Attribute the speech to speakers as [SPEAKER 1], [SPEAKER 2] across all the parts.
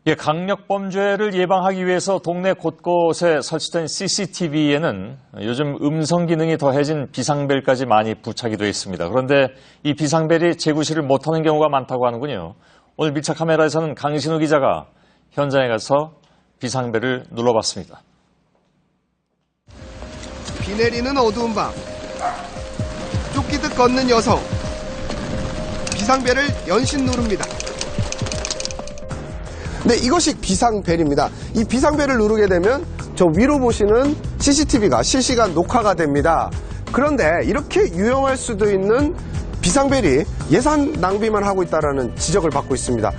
[SPEAKER 1] 강력범죄를 예방하기 위해서 동네 곳곳에 설치된 CCTV에는 요즘 음성 기능이 더해진 비상벨까지 많이 부착이 되어 있습니다. 그런데 이 비상벨이 재구시를 못하는 경우가 많다고 하는군요. 오늘 밀착 카메라에서는 강신우 기자가 현장에 가서 비상벨을 눌러봤습니다.
[SPEAKER 2] 비 내리는 어두운 밤, 쫓기듯 걷는 여성, 비상벨을 연신 누릅니다.
[SPEAKER 3] 네, 이것이 비상벨입니다. 이 비상벨을 누르게 되면 저 위로 보시는 CCTV가 실시간 녹화가 됩니다. 그런데 이렇게 유용할 수도 있는 비상벨이 예산 낭비만 하고 있다는 지적을 받고 있습니다.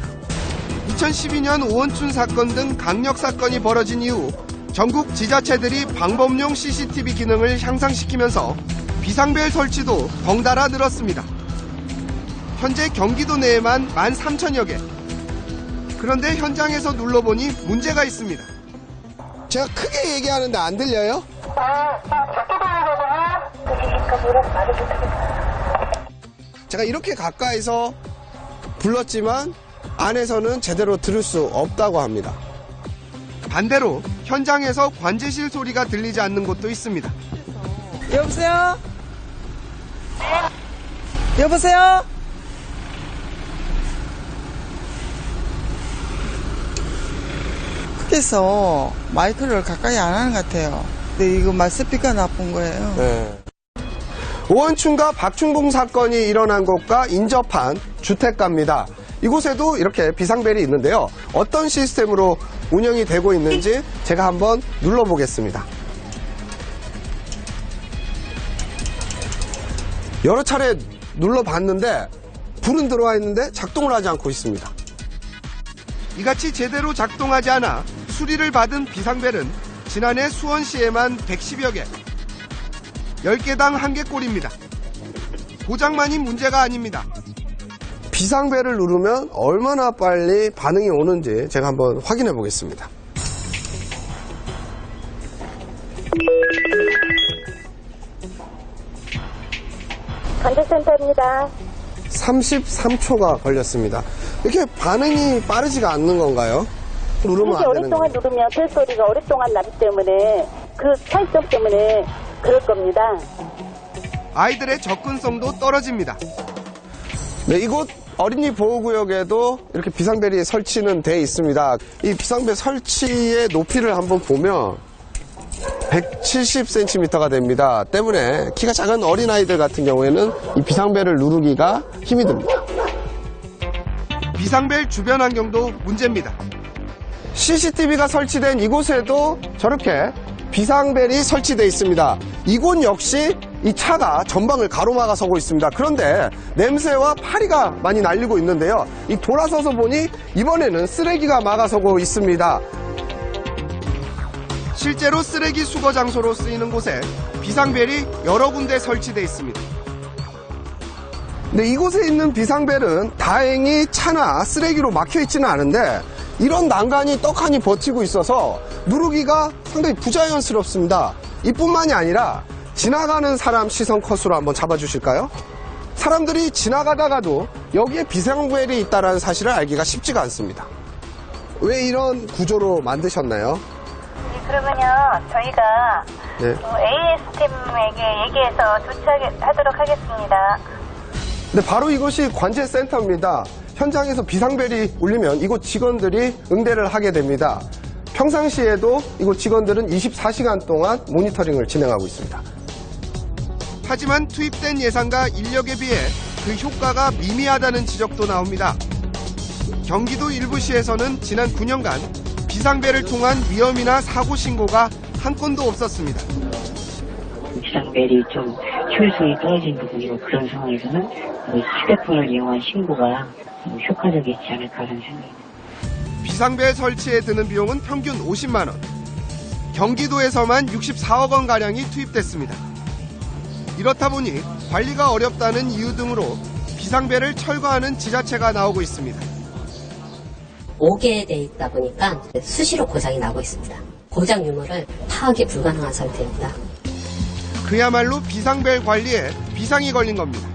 [SPEAKER 2] 2012년 오원춘 사건 등 강력 사건이 벌어진 이후 전국 지자체들이 방범용 CCTV 기능을 향상시키면서 비상벨 설치도 덩달아 늘었습니다. 현재 경기도 내에만 13,000여 개. 그런데 현장에서 눌러보니 문제가 있습니다.
[SPEAKER 3] 제가 크게 얘기하는데 안 들려요? 제가 이렇게 가까이서 불렀지만 안에서는 제대로 들을 수 없다고 합니다.
[SPEAKER 2] 반대로 현장에서 관제실 소리가 들리지 않는 곳도 있습니다.
[SPEAKER 4] 여보세요? 여보세요? 그래서 마이크를 가까이 안 하는 것 같아요. 근데 이거 스피커 나쁜 거예요.
[SPEAKER 3] 네. 오원춘과 박충봉 사건이 일어난 곳과 인접한 주택가입니다. 이곳에도 이렇게 비상벨이 있는데요. 어떤 시스템으로 운영이 되고 있는지 제가 한번 눌러보겠습니다. 여러 차례 눌러봤는데 불은 들어와 있는데 작동을 하지 않고 있습니다.
[SPEAKER 2] 이같이 제대로 작동하지 않아 수리를 받은 비상벨은 지난해 수원시에만 110여 개, 10개당 1개꼴입니다. 고장만이 문제가 아닙니다.
[SPEAKER 3] 비상벨을 누르면 얼마나 빨리 반응이 오는지 제가 한번 확인해 보겠습니다.
[SPEAKER 5] 관제센터입니다.
[SPEAKER 3] 33초가 걸렸습니다. 이렇게 반응이 빠르지가 않는 건가요? 누르면
[SPEAKER 5] 이렇게
[SPEAKER 3] 안 되는
[SPEAKER 5] 오랫동안
[SPEAKER 3] 거예요?
[SPEAKER 5] 누르면 벨소리가 오랫동안 나기 때문에 그 차이점 때문에 그럴 겁니다.
[SPEAKER 2] 아이들의 접근성도 떨어집니다.
[SPEAKER 3] 네, 이곳 어린이 보호구역에도 이렇게 비상벨이 설치는 돼 있습니다. 이 비상벨 설치의 높이를 한번 보면 170cm가 됩니다. 때문에 키가 작은 어린아이들 같은 경우에는 이 비상벨을 누르기가 힘이 듭니다.
[SPEAKER 2] 비상벨 주변 환경도 문제입니다.
[SPEAKER 3] CCTV가 설치된 이곳에도 저렇게 비상벨이 설치되어 있습니다. 이곳 역시 이 차가 전방을 가로막아 서고 있습니다. 그런데 냄새와 파리가 많이 날리고 있는데요. 이 돌아서서 보니 이번에는 쓰레기가 막아서고 있습니다.
[SPEAKER 2] 실제로 쓰레기 수거 장소로 쓰이는 곳에 비상벨이 여러 군데 설치되어 있습니다.
[SPEAKER 3] 네, 이곳에 있는 비상벨은 다행히 차나 쓰레기로 막혀 있지는 않은데 이런 난간이 떡하니 버티고 있어서 누르기가 상당히 부자연스럽습니다. 이뿐만이 아니라 지나가는 사람 시선 컷으로 한번 잡아주실까요? 사람들이 지나가다가도 여기에 비상벨이 있다는 사실을 알기가 쉽지가 않습니다. 왜 이런 구조로 만드셨나요?
[SPEAKER 5] 그러면요, 저희가
[SPEAKER 3] 네.
[SPEAKER 5] AS팀에게 얘기해서 조치하도록 하겠습니다.
[SPEAKER 3] 네, 바로 이것이 관제센터입니다. 현장에서 비상벨이 울리면 이곳 직원들이 응대를 하게 됩니다. 평상시에도 이곳 직원들은 24시간 동안 모니터링을 진행하고 있습니다.
[SPEAKER 2] 하지만 투입된 예산과 인력에 비해 그 효과가 미미하다는 지적도 나옵니다. 경기도 일부 시에서는 지난 9년간 비상벨을 통한 위험이나 사고 신고가 한 건도 없었습니다.
[SPEAKER 6] 비상벨이 좀 효율성이 떨어진 부분이고 그런 상황에서는 휴대폰을 이용한 신고가 효과적이지 않을까라는 생각입니다.
[SPEAKER 2] 비상벨 설치에 드는 비용은 평균 50만 원. 경기도에서만 64억 원가량이 투입됐습니다. 이렇다 보니 관리가 어렵다는 이유 등으로 비상벨을 철거하는 지자체가 나오고 있습니다.
[SPEAKER 7] 오게 돼 있다 보니까 수시로 고장이 나고 있습니다. 고장 유무를 파악이 불가능한 상태입니다.
[SPEAKER 2] 그야말로 비상벨 관리에 비상이 걸린 겁니다.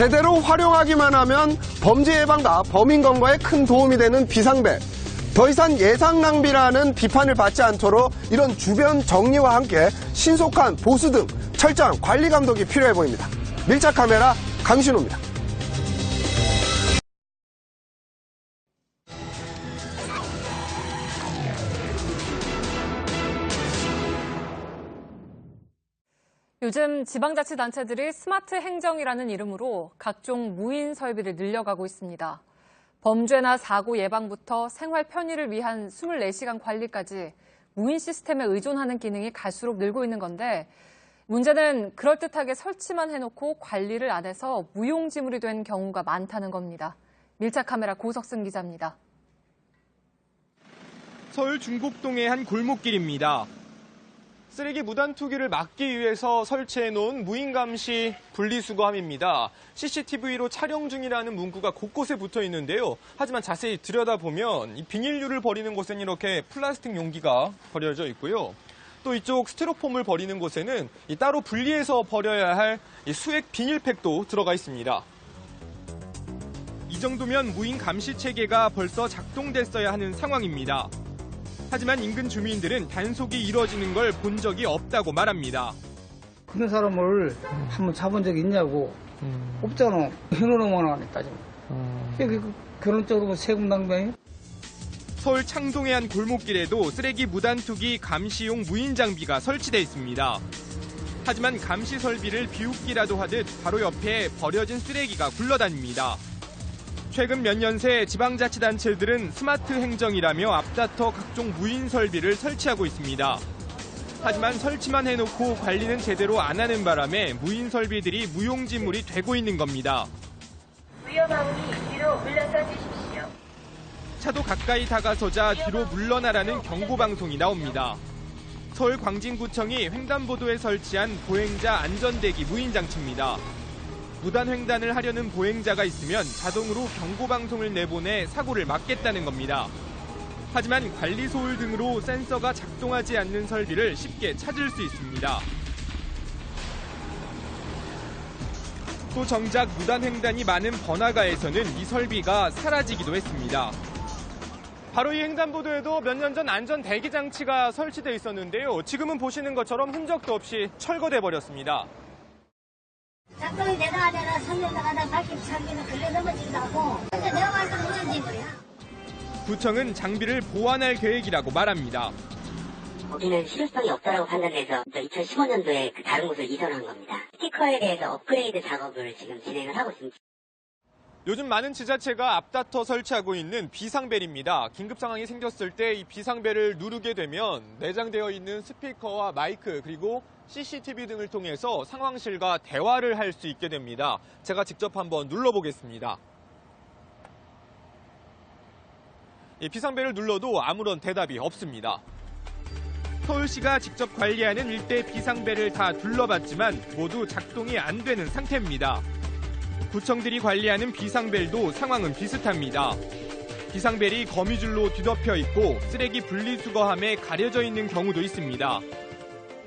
[SPEAKER 3] 제대로 활용하기만 하면 범죄 예방과 범인 검거에 큰 도움이 되는 비상벨. 더 이상 예상 낭비라는 비판을 받지 않도록 이런 주변 정리와 함께 신속한 보수 등 철저한 관리 감독이 필요해 보입니다. 밀착 카메라 강신호입니다.
[SPEAKER 8] 요즘 지방자치단체들이 스마트 행정이라는 이름으로 각종 무인 설비를 늘려가고 있습니다. 범죄나 사고 예방부터 생활 편의를 위한 24시간 관리까지 무인 시스템에 의존하는 기능이 갈수록 늘고 있는 건데, 문제는 그럴듯하게 설치만 해놓고 관리를 안 해서 무용지물이 된 경우가 많다는 겁니다. 밀착 카메라 고석승 기자입니다.
[SPEAKER 9] 서울 중곡동의 한 골목길입니다. 쓰레기 무단 투기를 막기 위해서 설치해놓은 무인감시 분리수거함입니다. CCTV로 촬영 중이라는 문구가 곳곳에 붙어 있는데요. 하지만 자세히 들여다보면 이 비닐류를 버리는 곳에는 이렇게 플라스틱 용기가 버려져 있고요. 또 이쪽 스티로폼을 버리는 곳에는 따로 분리해서 버려야 할 이 수액 비닐팩도 들어가 있습니다. 이 정도면 무인 감시 체계가 벌써 작동됐어야 하는 상황입니다. 하지만 인근 주민들은 단속이 이뤄지는 걸 본 적이 없다고 말합니다.
[SPEAKER 10] 그런 사람을 한번 잡은 적이 있냐고. 없잖아. 해놓으면 안 했다지. 그런 쪽으로 세금 낭비해?
[SPEAKER 9] 서울 창동의 한 골목길에도 쓰레기 무단 투기 감시용 무인 장비가 설치돼 있습니다. 하지만 감시 설비를 비웃기라도 하듯 바로 옆에 버려진 쓰레기가 굴러다닙니다. 최근 몇 년 새 지방자치단체들은 스마트 행정이라며 앞다퉈 각종 무인 설비를 설치하고 있습니다. 하지만 설치만 해놓고 관리는 제대로 안 하는 바람에 무인 설비들이 무용지물이 되고 있는 겁니다.
[SPEAKER 5] 위험하오니 뒤로 물러서 주십시오.
[SPEAKER 9] 차도 가까이 다가서자 뒤로 물러나라는 경고방송이 나옵니다. 서울 광진구청이 횡단보도에 설치한 보행자 안전대기 무인장치입니다. 무단 횡단을 하려는 보행자가 있으면 자동으로 경고방송을 내보내 사고를 막겠다는 겁니다. 하지만 관리 소홀 등으로 센서가 작동하지 않는 설비를 쉽게 찾을 수 있습니다. 또 정작 무단 횡단이 많은 번화가에서는 이 설비가 사라지기도 했습니다. 바로 이 횡단보도에도 몇 년 전 안전 대기 장치가 설치되어 있었는데요. 지금은 보시는 것처럼 흔적도 없이 철거돼 버렸습니다.
[SPEAKER 11] 작동이 되다가 내가 선명 나가다 밝히고 참기는 걸려 넘어진다고. 근데 내가 봤을 때 무슨 짓이야?
[SPEAKER 9] 구청은 장비를 보완할 계획이라고 말합니다.
[SPEAKER 7] 거기는 실효성이 없다고 판단해서 2015년도에 다른 곳을 이전한 겁니다. 스티커에 대해서 업그레이드 작업을 지금 진행을 하고 있습니다.
[SPEAKER 9] 요즘 많은 지자체가 앞다퉈 설치하고 있는 비상벨입니다. 긴급 상황이 생겼을 때 이 비상벨을 누르게 되면 내장되어 있는 스피커와 마이크 그리고 CCTV 등을 통해서 상황실과 대화를 할 수 있게 됩니다. 제가 직접 한번 눌러보겠습니다. 이 비상벨을 눌러도 아무런 대답이 없습니다. 서울시가 직접 관리하는 일대 비상벨을 다 둘러봤지만 모두 작동이 안 되는 상태입니다. 구청들이 관리하는 비상벨도 상황은 비슷합니다. 비상벨이 거미줄로 뒤덮여 있고 쓰레기 분리수거함에 가려져 있는 경우도 있습니다.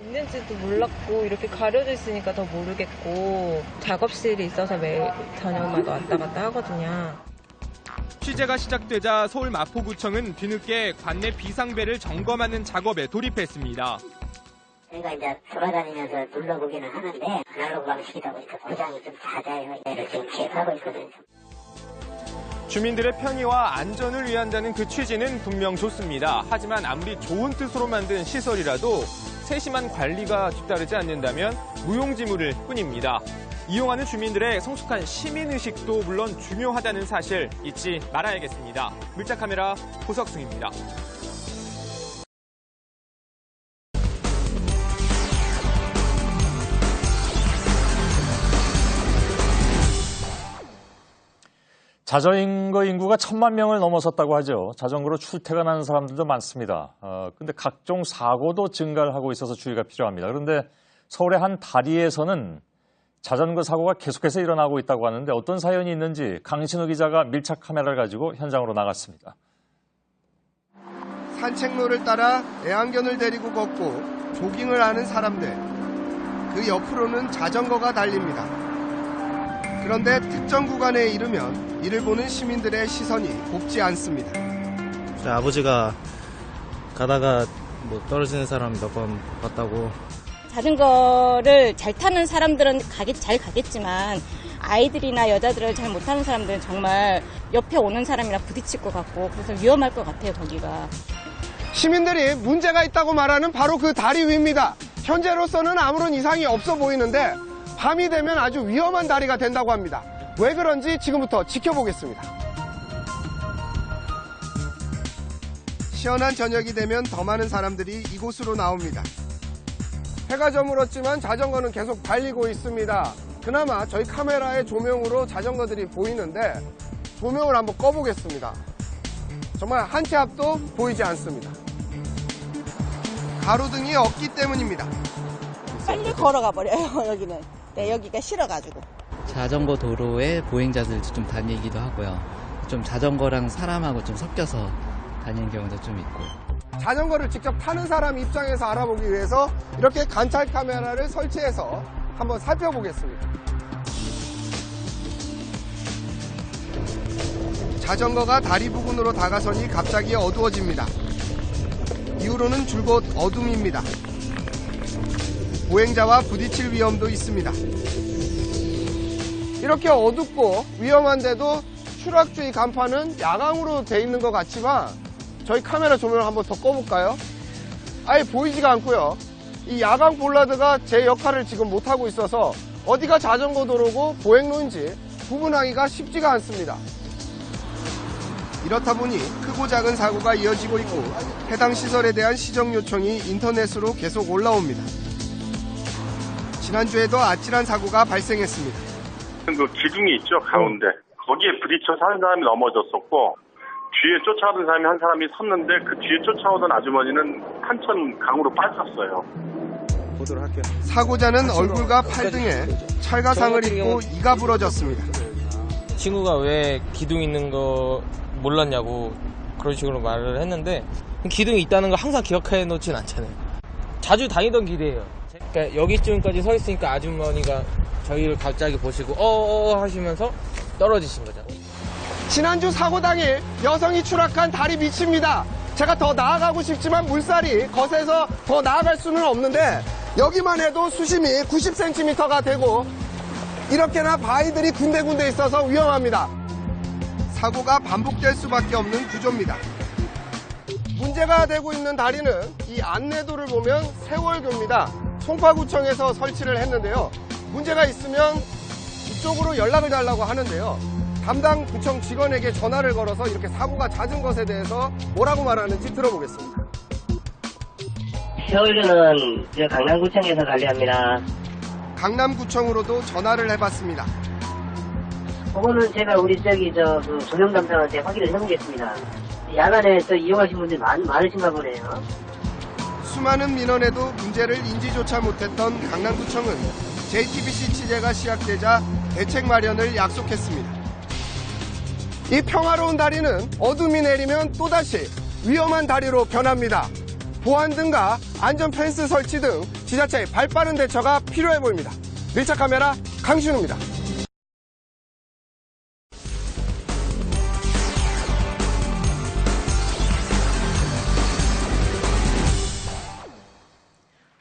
[SPEAKER 12] 있는지도 몰랐고 이렇게 가려져 있으니까 더 모르겠고 작업실이 있어서 매일 저녁마다 왔다 갔다 하거든요.
[SPEAKER 9] 취재가 시작되자 서울 마포구청은 뒤늦게 관내 비상벨을 점검하는 작업에 돌입했습니다.
[SPEAKER 7] 저희가 이제 돌아다니면서 눌러보기는 하는데 아날로그 방식이다 보니까 고장이 좀 잦아요. 이를 지금 계획하고 있거든요.
[SPEAKER 9] 주민들의 편의와 안전을 위한다는 그 취지는 분명 좋습니다. 하지만 아무리 좋은 뜻으로 만든 시설이라도 세심한 관리가 뒤따르지 않는다면 무용지물일 뿐입니다. 이용하는 주민들의 성숙한 시민의식도 물론 중요하다는 사실 잊지 말아야겠습니다. 밀착카메라 고석승입니다.
[SPEAKER 1] 자전거 인구가 1000만 명을 넘어섰다고 하죠. 자전거로 출퇴근하는 사람들도 많습니다. 근데 각종 사고도 증가를 하고 있어서 주의가 필요합니다. 그런데 서울의 한 다리에서는 자전거 사고가 계속해서 일어나고 있다고 하는데 어떤 사연이 있는지 강신우 기자가 밀착 카메라를 가지고 현장으로 나갔습니다.
[SPEAKER 2] 산책로를 따라 애완견을 데리고 걷고 조깅을 하는 사람들. 그 옆으로는 자전거가 달립니다. 그런데 특정 구간에 이르면 이를 보는 시민들의 시선이 곱지 않습니다.
[SPEAKER 13] 저희 아버지가 가다가 뭐 떨어지는 사람 몇 번 봤다고.
[SPEAKER 14] 자전거를 잘 타는 사람들은 잘 가겠지만 아이들이나 여자들을 잘 못하는 사람들은 정말 옆에 오는 사람이랑 부딪힐 것 같고 그래서 위험할 것 같아요, 거기가.
[SPEAKER 2] 시민들이 문제가 있다고 말하는 바로 그 다리 위입니다. 현재로서는 아무런 이상이 없어 보이는데 밤이 되면 아주 위험한 다리가 된다고 합니다. 왜 그런지 지금부터 지켜보겠습니다. 시원한 저녁이 되면 더 많은 사람들이 이곳으로 나옵니다. 해가 저물었지만 자전거는 계속 달리고 있습니다. 그나마 저희 카메라의 조명으로 자전거들이 보이는데 조명을 한번 꺼보겠습니다. 정말 한 치 앞도 보이지 않습니다. 가로등이 없기 때문입니다.
[SPEAKER 4] 빨리 걸어가 버려요, 여기는. 네, 여기가 싫어가지고.
[SPEAKER 15] 자전거 도로에 보행자들도 좀 다니기도 하고요. 좀 자전거랑 사람하고 좀 섞여서 다니는 경우도 좀 있고.
[SPEAKER 2] 자전거를 직접 타는 사람 입장에서 알아보기 위해서 이렇게 관찰 카메라를 설치해서 한번 살펴보겠습니다. 자전거가 다리 부근으로 다가서니 갑자기 어두워집니다. 이후로는 줄곧 어둠입니다. 보행자와 부딪힐 위험도 있습니다. 이렇게 어둡고 위험한데도 추락주의 간판은 야광으로 돼 있는 것 같지만 저희 카메라 조명을 한번 더 꺼볼까요? 아예 보이지가 않고요. 이 야광 볼라드가 제 역할을 지금 못하고 있어서 어디가 자전거 도로고 보행로인지 구분하기가 쉽지가 않습니다. 이렇다 보니 크고 작은 사고가 이어지고 있고 해당 시설에 대한 시정 요청이 인터넷으로 계속 올라옵니다. 지난주에도 아찔한 사고가 발생했습니다.
[SPEAKER 16] 그 기둥이 있죠, 가운데. 거기에 부딪혀서 한 사람이 넘어졌었고 뒤에 쫓아오던 사람이 한 사람이 섰는데 그 뒤에 쫓아오던 아주머니는 한천 강으로 빠졌어요.
[SPEAKER 13] 보도록 할게요.
[SPEAKER 2] 사고자는 얼굴과 팔 등에 찰가상을 입고 이가 부러졌습니다.
[SPEAKER 17] 친구가 왜 기둥 있는 거 몰랐냐고 그런 식으로 말을 했는데 기둥이 있다는 걸 항상 기억해 놓진 않잖아요. 자주 다니던 길이에요. 그러니까 여기쯤까지 서 있으니까 아주머니가 저희를 갑자기 보시고 하시면서 떨어지신 거죠.
[SPEAKER 2] 지난주 사고 당일 여성이 추락한 다리 밑입니다. 제가 더 나아가고 싶지만 물살이 거세서 더 나아갈 수는 없는데 여기만 해도 수심이 90cm가 되고 이렇게나 바위들이 군데군데 있어서 위험합니다. 사고가 반복될 수밖에 없는 구조입니다. 문제가 되고 있는 다리는 이 안내도를 보면 세월교입니다. 송파구청에서 설치를 했는데요. 문제가 있으면 이쪽으로 연락을 달라고 하는데요. 담당 구청 직원에게 전화를 걸어서 이렇게 사고가 잦은 것에 대해서 뭐라고 말하는지 들어보겠습니다.
[SPEAKER 6] 세월교는 강남구청에서 관리합니다.
[SPEAKER 2] 강남구청으로도 전화를 해봤습니다.
[SPEAKER 6] 그거는 제가 우리 그 조명 담당한테 확인을 해보겠습니다. 야간에 또 이용하신 분들이 많으신가 보네요.
[SPEAKER 2] 수많은 민원에도 문제를 인지조차 못했던 강남구청은 JTBC 취재가 시작되자 대책 마련을 약속했습니다. 이 평화로운 다리는 어둠이 내리면 또다시 위험한 다리로 변합니다. 보안 등과 안전 펜스 설치 등 지자체의 발빠른 대처가 필요해 보입니다. 밀착 카메라 강신우입니다.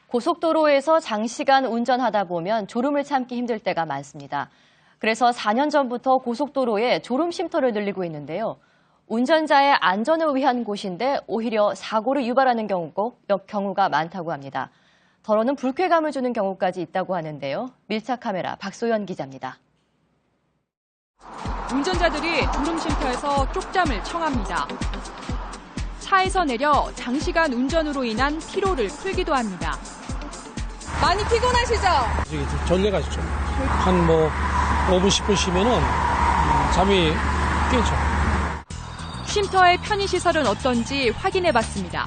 [SPEAKER 18] 고속도로에서 장시간 운전하다 보면 졸음을 참기 힘들 때가 많습니다. 그래서 4년 전부터 고속도로에 졸음 쉼터를 늘리고 있는데요. 운전자의 안전을 위한 곳인데 오히려 사고를 유발하는 경우가 많다고 합니다. 더러는 불쾌감을 주는 경우까지 있다고 하는데요. 밀착 카메라 박소연 기자입니다.
[SPEAKER 19] 운전자들이 졸음 쉼터에서 쪽잠을 청합니다. 차에서 내려 장시간 운전으로 인한 피로를 풀기도 합니다. 많이 피곤하시죠?
[SPEAKER 20] 전례가시죠. 한 5분, 10분 쉬면은 잠이 깨죠.
[SPEAKER 19] 쉼터의 편의시설은 어떤지 확인해봤습니다.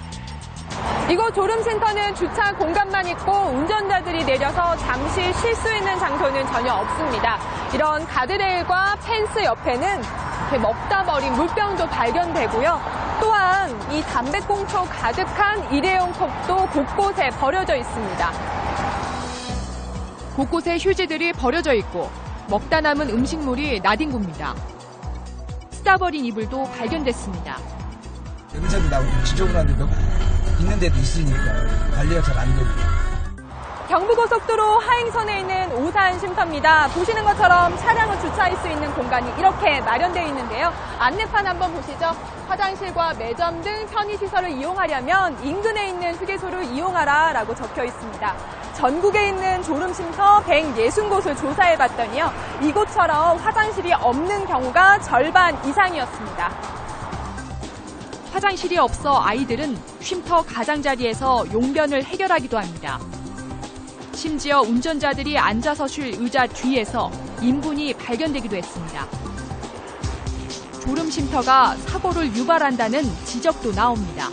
[SPEAKER 21] 이곳 졸음센터는 주차 공간만 있고 운전자들이 내려서 잠시 쉴 수 있는 장소는 전혀 없습니다. 이런 가드레일과 펜스 옆에는 이렇게 먹다 버린 물병도 발견되고요. 또한 이 담배꽁초 가득한 일회용 컵도 곳곳에 버려져 있습니다.
[SPEAKER 19] 곳곳에 휴지들이 버려져 있고 먹다 남은 음식물이 나뒹굽니다. 쓰다버린 이불도 발견됐습니다.
[SPEAKER 3] 냄새도 나고 지저분한데 있는 데도 있으니까 관리가 잘 안 되고.
[SPEAKER 21] 경부고속도로 하행선에 있는 오산 쉼터입니다. 보시는 것처럼 차량을 주차할 수 있는 공간이 이렇게 마련되어 있는데요. 안내판 한번 보시죠. 화장실과 매점 등 편의시설을 이용하려면 인근에 있는 휴게소를 이용하라 라고 적혀 있습니다. 전국에 있는 졸음쉼터 160곳을 조사해봤더니요. 이곳처럼 화장실이 없는 경우가 절반 이상이었습니다.
[SPEAKER 19] 화장실이 없어 아이들은 쉼터 가장자리에서 용변을 해결하기도 합니다. 심지어 운전자들이 앉아서 쉴 의자 뒤에서 인분이 발견되기도 했습니다. 졸음쉼터가 사고를 유발한다는 지적도 나옵니다.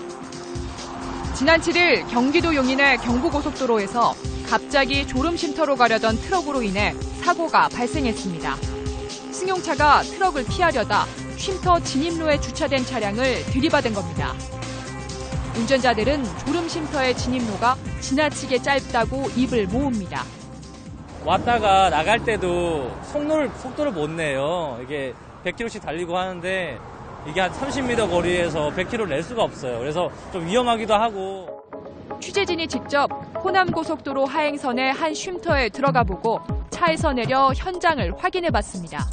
[SPEAKER 19] 지난 7일 경기도 용인의 경부고속도로에서 갑자기 졸음쉼터로 가려던 트럭으로 인해 사고가 발생했습니다. 승용차가 트럭을 피하려다 쉼터 진입로에 주차된 차량을 들이받은 겁니다. 운전자들은 졸음쉼터의 진입로가 지나치게 짧다고 입을 모읍니다.
[SPEAKER 22] 왔다가 나갈 때도 속도를 못 내요. 이게 100km씩 달리고 하는데 이게 한 30m 거리에서 100km 낼 수가 없어요. 그래서 좀 위험하기도 하고.
[SPEAKER 19] 취재진이 직접 호남고속도로 하행선의 한 쉼터에 들어가 보고 차에서 내려 현장을 확인해봤습니다.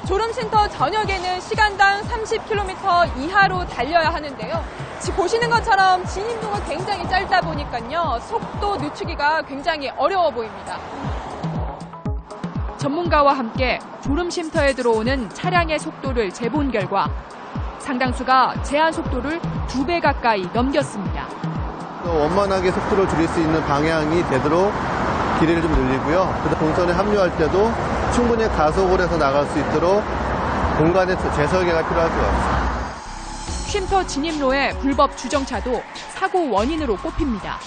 [SPEAKER 21] 졸음쉼터 저녁에는 시간당 30km 이하로 달려야 하는데요. 지금 보시는 것처럼 진입로가 굉장히 짧다 보니까요. 속도 늦추기가 굉장히 어려워 보입니다.
[SPEAKER 19] 전문가와 함께 졸음쉼터에 들어오는 차량의 속도를 재본 결과 상당수가 제한 속도를 2배 가까이 넘겼습니다.
[SPEAKER 23] 원만하게 속도를 줄일 수 있는 방향이 되도록 길이를 좀 늘리고요. 동선에 합류할 때도 충분히 가속을 해서 나갈 수 있도록 공간의 재설계가 필요할 것 같습니다.
[SPEAKER 19] 쉼터 진입로의 불법 주정차도 사고 원인으로 꼽힙니다.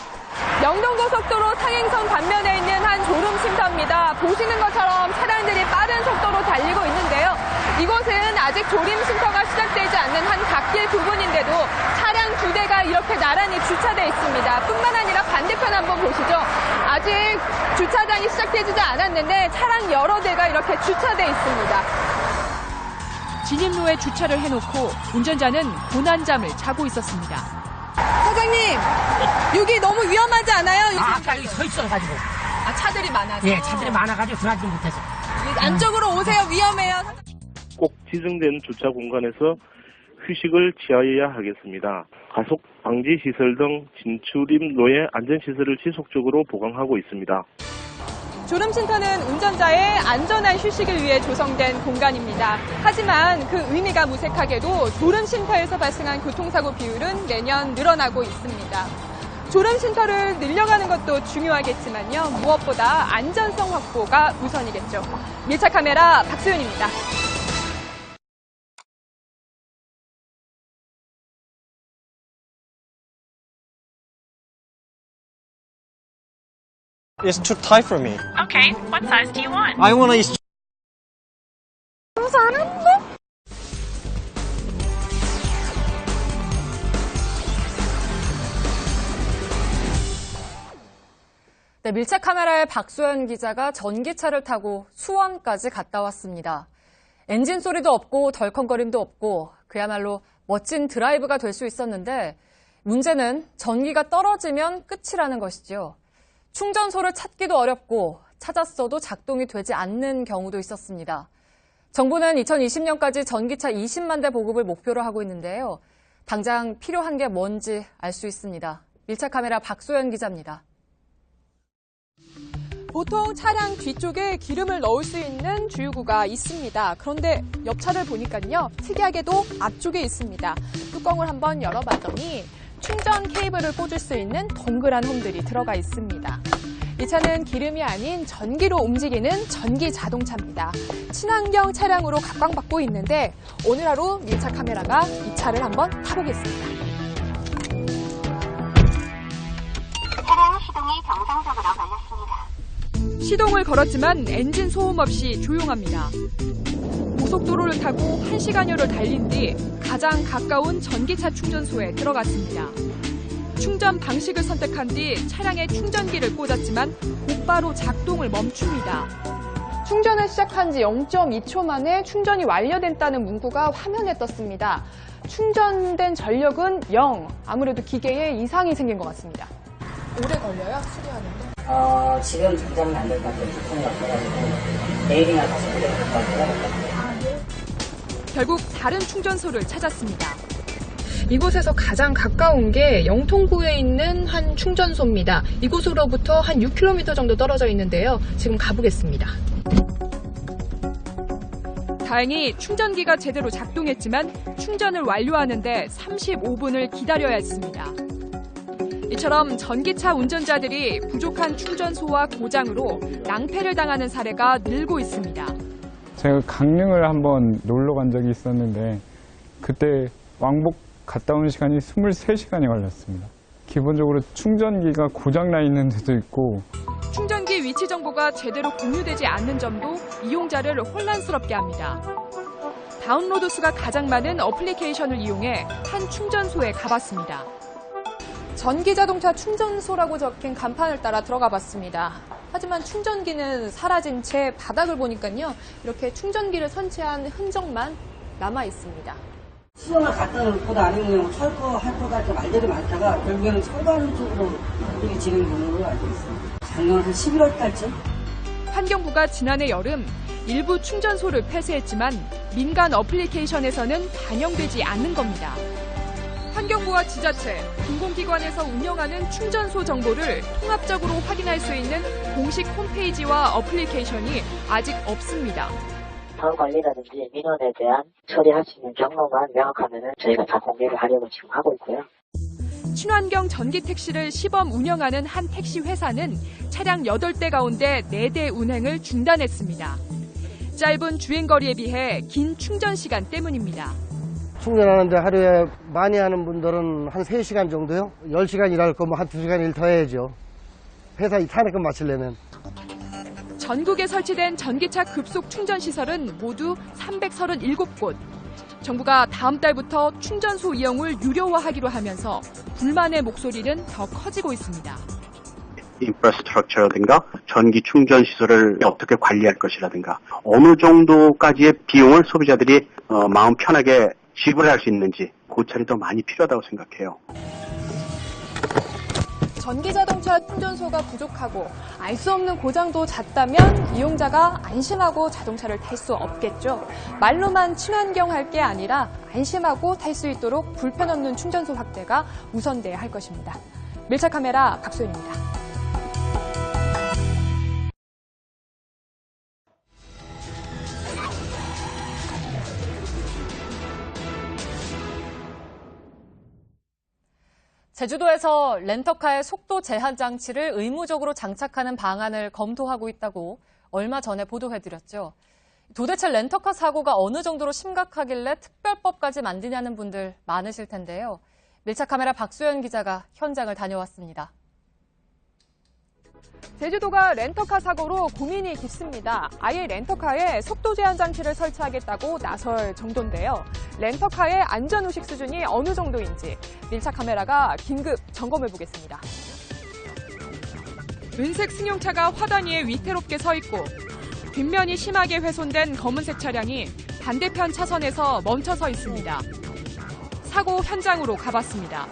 [SPEAKER 21] 영동고속도로 상행선 반면에 있는 한 졸음쉼터입니다. 보시는 것처럼 차량들이 빠른 속도로 달리고 있는데요. 이곳은 아직 졸음쉼터가 시작되지 않는 한 갓길 부분인데도 차량 2대가 이렇게 나란히 주차되어 있습니다. 뿐만 아니라 반대편 한번 보시죠. 아직 주차장이 시작되지 않았는데 차량 여러 대가 이렇게 주차되어 있습니다.
[SPEAKER 19] 진입로에 주차를 해놓고 운전자는 고난잠을 자고 있었습니다.
[SPEAKER 21] 사장님, 여기 너무 위험하지 않아요?
[SPEAKER 24] 아까 여기 서 있어가지고.
[SPEAKER 21] 아, 차들이 많아서?
[SPEAKER 24] 예, 차들이 많아가지고 들어가지 못해서.
[SPEAKER 21] 안쪽으로 오세요. 위험해요.
[SPEAKER 25] 꼭 지정된 주차 공간에서 휴식을 취하여야 하겠습니다. 가속 방지 시설 등 진출입로의 안전시설을 지속적으로 보강하고 있습니다.
[SPEAKER 21] 졸음쉼터는 운전자의 안전한 휴식을 위해 조성된 공간입니다. 하지만 그 의미가 무색하게도 졸음쉼터에서 발생한 교통사고 비율은 매년 늘어나고 있습니다. 졸음쉼터를 늘려가는 것도 중요하겠지만요. 무엇보다 안전성 확보가 우선이겠죠. 밀착 카메라 박소연입니다.
[SPEAKER 26] It's too tight for me.
[SPEAKER 27] Okay, what size do you want?
[SPEAKER 26] I want to eat.
[SPEAKER 8] 네, 밀착 카메라의 박소연 기자가 전기차를 타고 수원까지 갔다 왔습니다. 엔진 소리도 없고 덜컹거림도 없고 그야말로 멋진 드라이브가 될 수 있었는데 문제는 전기가 떨어지면 끝이라는 것이죠. 충전소를 찾기도 어렵고 찾았어도 작동이 되지 않는 경우도 있었습니다. 정부는 2020년까지 전기차 20만 대 보급을 목표로 하고 있는데요. 당장 필요한 게 뭔지 알 수 있습니다. 밀착 카메라 박소연 기자입니다.
[SPEAKER 21] 보통 차량 뒤쪽에 기름을 넣을 수 있는 주유구가 있습니다. 그런데 옆차를 보니까요. 특이하게도 앞쪽에 있습니다. 뚜껑을 한번 열어봤더니 충전 케이블을 꽂을 수 있는 동그란 홈들이 들어가 있습니다. 이 차는 기름이 아닌 전기로 움직이는 전기 자동차입니다. 친환경 차량으로 각광받고 있는데 오늘 하루 밀착 카메라가 이 차를 한번 타보겠습니다.
[SPEAKER 27] 차량 시동이 정상적으로 걸렸습니다.
[SPEAKER 19] 시동을 걸었지만 엔진 소음 없이 조용합니다. 고속도로를 타고 1시간여를 달린 뒤 가장 가까운 전기차 충전소에 들어갔습니다. 충전 방식을 선택한 뒤 차량에 충전기를 꽂았지만 곧바로 작동을 멈춥니다.
[SPEAKER 21] 충전을 시작한 지 0.2초 만에 충전이 완료됐다는 문구가 화면에 떴습니다. 충전된 전력은 0. 아무래도 기계에 이상이 생긴 것 같습니다. 오래 걸려요? 수리하는데?
[SPEAKER 5] 지금 당장은 안 될 것 같아요. 부품이 없어가지고 내일이나 다시 보낼 것 같아요.
[SPEAKER 19] 결국 다른 충전소를 찾았습니다.
[SPEAKER 21] 이곳에서 가장 가까운 게 영통구에 있는 한 충전소입니다. 이곳으로부터 한 6km 정도 떨어져 있는데요. 지금 가보겠습니다.
[SPEAKER 19] 다행히 충전기가 제대로 작동했지만 충전을 완료하는데 35분을 기다려야 했습니다. 이처럼 전기차 운전자들이 부족한 충전소와 고장으로 낭패를 당하는 사례가 늘고 있습니다.
[SPEAKER 7] 제가 강릉을 한번 놀러 간 적이 있었는데 그때 왕복 갔다 오는 시간이 23시간이 걸렸습니다. 기본적으로 충전기가 고장나 있는 데도 있고
[SPEAKER 19] 충전기 위치 정보가 제대로 공유되지 않는 점도 이용자를 혼란스럽게 합니다. 다운로드 수가 가장 많은 어플리케이션을 이용해 한 충전소에 가봤습니다.
[SPEAKER 21] 전기자동차 충전소라고 적힌 간판을 따라 들어가 봤습니다. 하지만 충전기는 사라진 채 바닥을 보니까요. 이렇게 충전기를 설치한 흔적만 남아 있습니다.
[SPEAKER 5] 수영을 갖다 놓고 아니면 철거할 거다 이렇게 말들이 많다가 결국에는 철거하는 쪽으로 이렇게 진행 경로를 알고 있습니다. 작년 한 11월 달쯤?
[SPEAKER 19] 환경부가 지난해 여름 일부 충전소를 폐쇄했지만 민간 어플리케이션에서는 반영되지 않는 겁니다. 환경부와 지자체, 공공기관에서 운영하는 충전소 정보를 통합적으로 확인할 수 있는 공식 홈페이지와 어플리케이션이 아직 없습니다.
[SPEAKER 6] 사후 관리라든지 민원에 대한 처리할 수 있는 경로만 명확하면 저희가 다 공개를 하려고 지금 하고 있고요.
[SPEAKER 19] 친환경 전기 택시를 시범 운영하는 한 택시 회사는 차량 8대 가운데 4대 운행을 중단했습니다. 짧은 주행거리에 비해 긴 충전 시간 때문입니다.
[SPEAKER 9] 충전하는데 하루에 많이 하는 분들은 한 3시간 정도요. 10시간 일할 거면 한 2시간 일 더 해야죠. 회사 탄핵금 마치려면.
[SPEAKER 19] 전국에 설치된 전기차 급속 충전 시설은 모두 337곳. 정부가 다음 달부터 충전소 이용을 유료화하기로 하면서 불만의 목소리는 더 커지고 있습니다.
[SPEAKER 10] 인프라스트럭처라든가 전기 충전 시설을 어떻게 관리할 것이라든가 어느 정도까지의 비용을 소비자들이 마음 편하게 지불할 수 있는지 고찰이 더 많이 필요하다고 생각해요.
[SPEAKER 21] 전기자동차 충전소가 부족하고 알 수 없는 고장도 잦다면 이용자가 안심하고 자동차를 탈 수 없겠죠. 말로만 친환경 할 게 아니라 안심하고 탈 수 있도록 불편 없는 충전소 확대가 우선돼야 할 것입니다. 밀착카메라 박소연입니다.
[SPEAKER 8] 제주도에서 렌터카의 속도 제한 장치를 의무적으로 장착하는 방안을 검토하고 있다고 얼마 전에 보도해드렸죠. 도대체 렌터카 사고가 어느 정도로 심각하길래 특별법까지 만드냐는 분들 많으실 텐데요. 밀착카메라 박소연 기자가 현장을 다녀왔습니다.
[SPEAKER 21] 제주도가 렌터카 사고로 고민이 깊습니다. 아예 렌터카에 속도 제한 장치를 설치하겠다고 나설 정도인데요. 렌터카의 안전의식 수준이 어느 정도인지 밀착 카메라가 긴급 점검해 보겠습니다.
[SPEAKER 19] 은색 승용차가 화단 위에 위태롭게 서 있고 뒷면이 심하게 훼손된 검은색 차량이 반대편 차선에서 멈춰서 있습니다. 사고 현장으로 가봤습니다.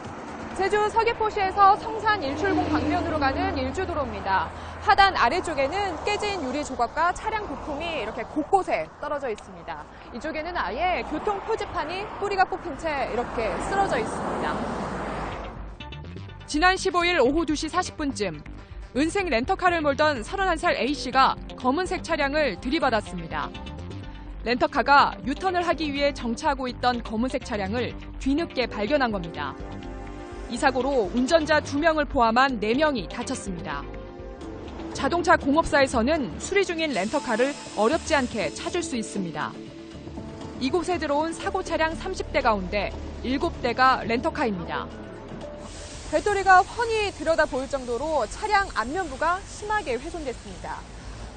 [SPEAKER 21] 제주 서귀포시에서 성산 일출봉 방면으로 가는 일주도로입니다. 하단 아래쪽에는 깨진 유리 조각과 차량 부품이 이렇게 곳곳에 떨어져 있습니다. 이쪽에는 아예 교통 표지판이 뿌리가 뽑힌 채 이렇게 쓰러져 있습니다.
[SPEAKER 19] 지난 15일 오후 2시 40분쯤 은색 렌터카를 몰던 31살 A씨가 검은색 차량을 들이받았습니다. 렌터카가 유턴을 하기 위해 정차하고 있던 검은색 차량을 뒤늦게 발견한 겁니다. 이 사고로 운전자 2명을 포함한 4명이 다쳤습니다. 자동차 공업사에서는 수리 중인 렌터카를 어렵지 않게 찾을 수 있습니다. 이곳에 들어온 사고 차량 30대 가운데 7대가 렌터카입니다.
[SPEAKER 21] 배터리가 훤히 들여다 보일 정도로 차량 안면부가 심하게 훼손됐습니다.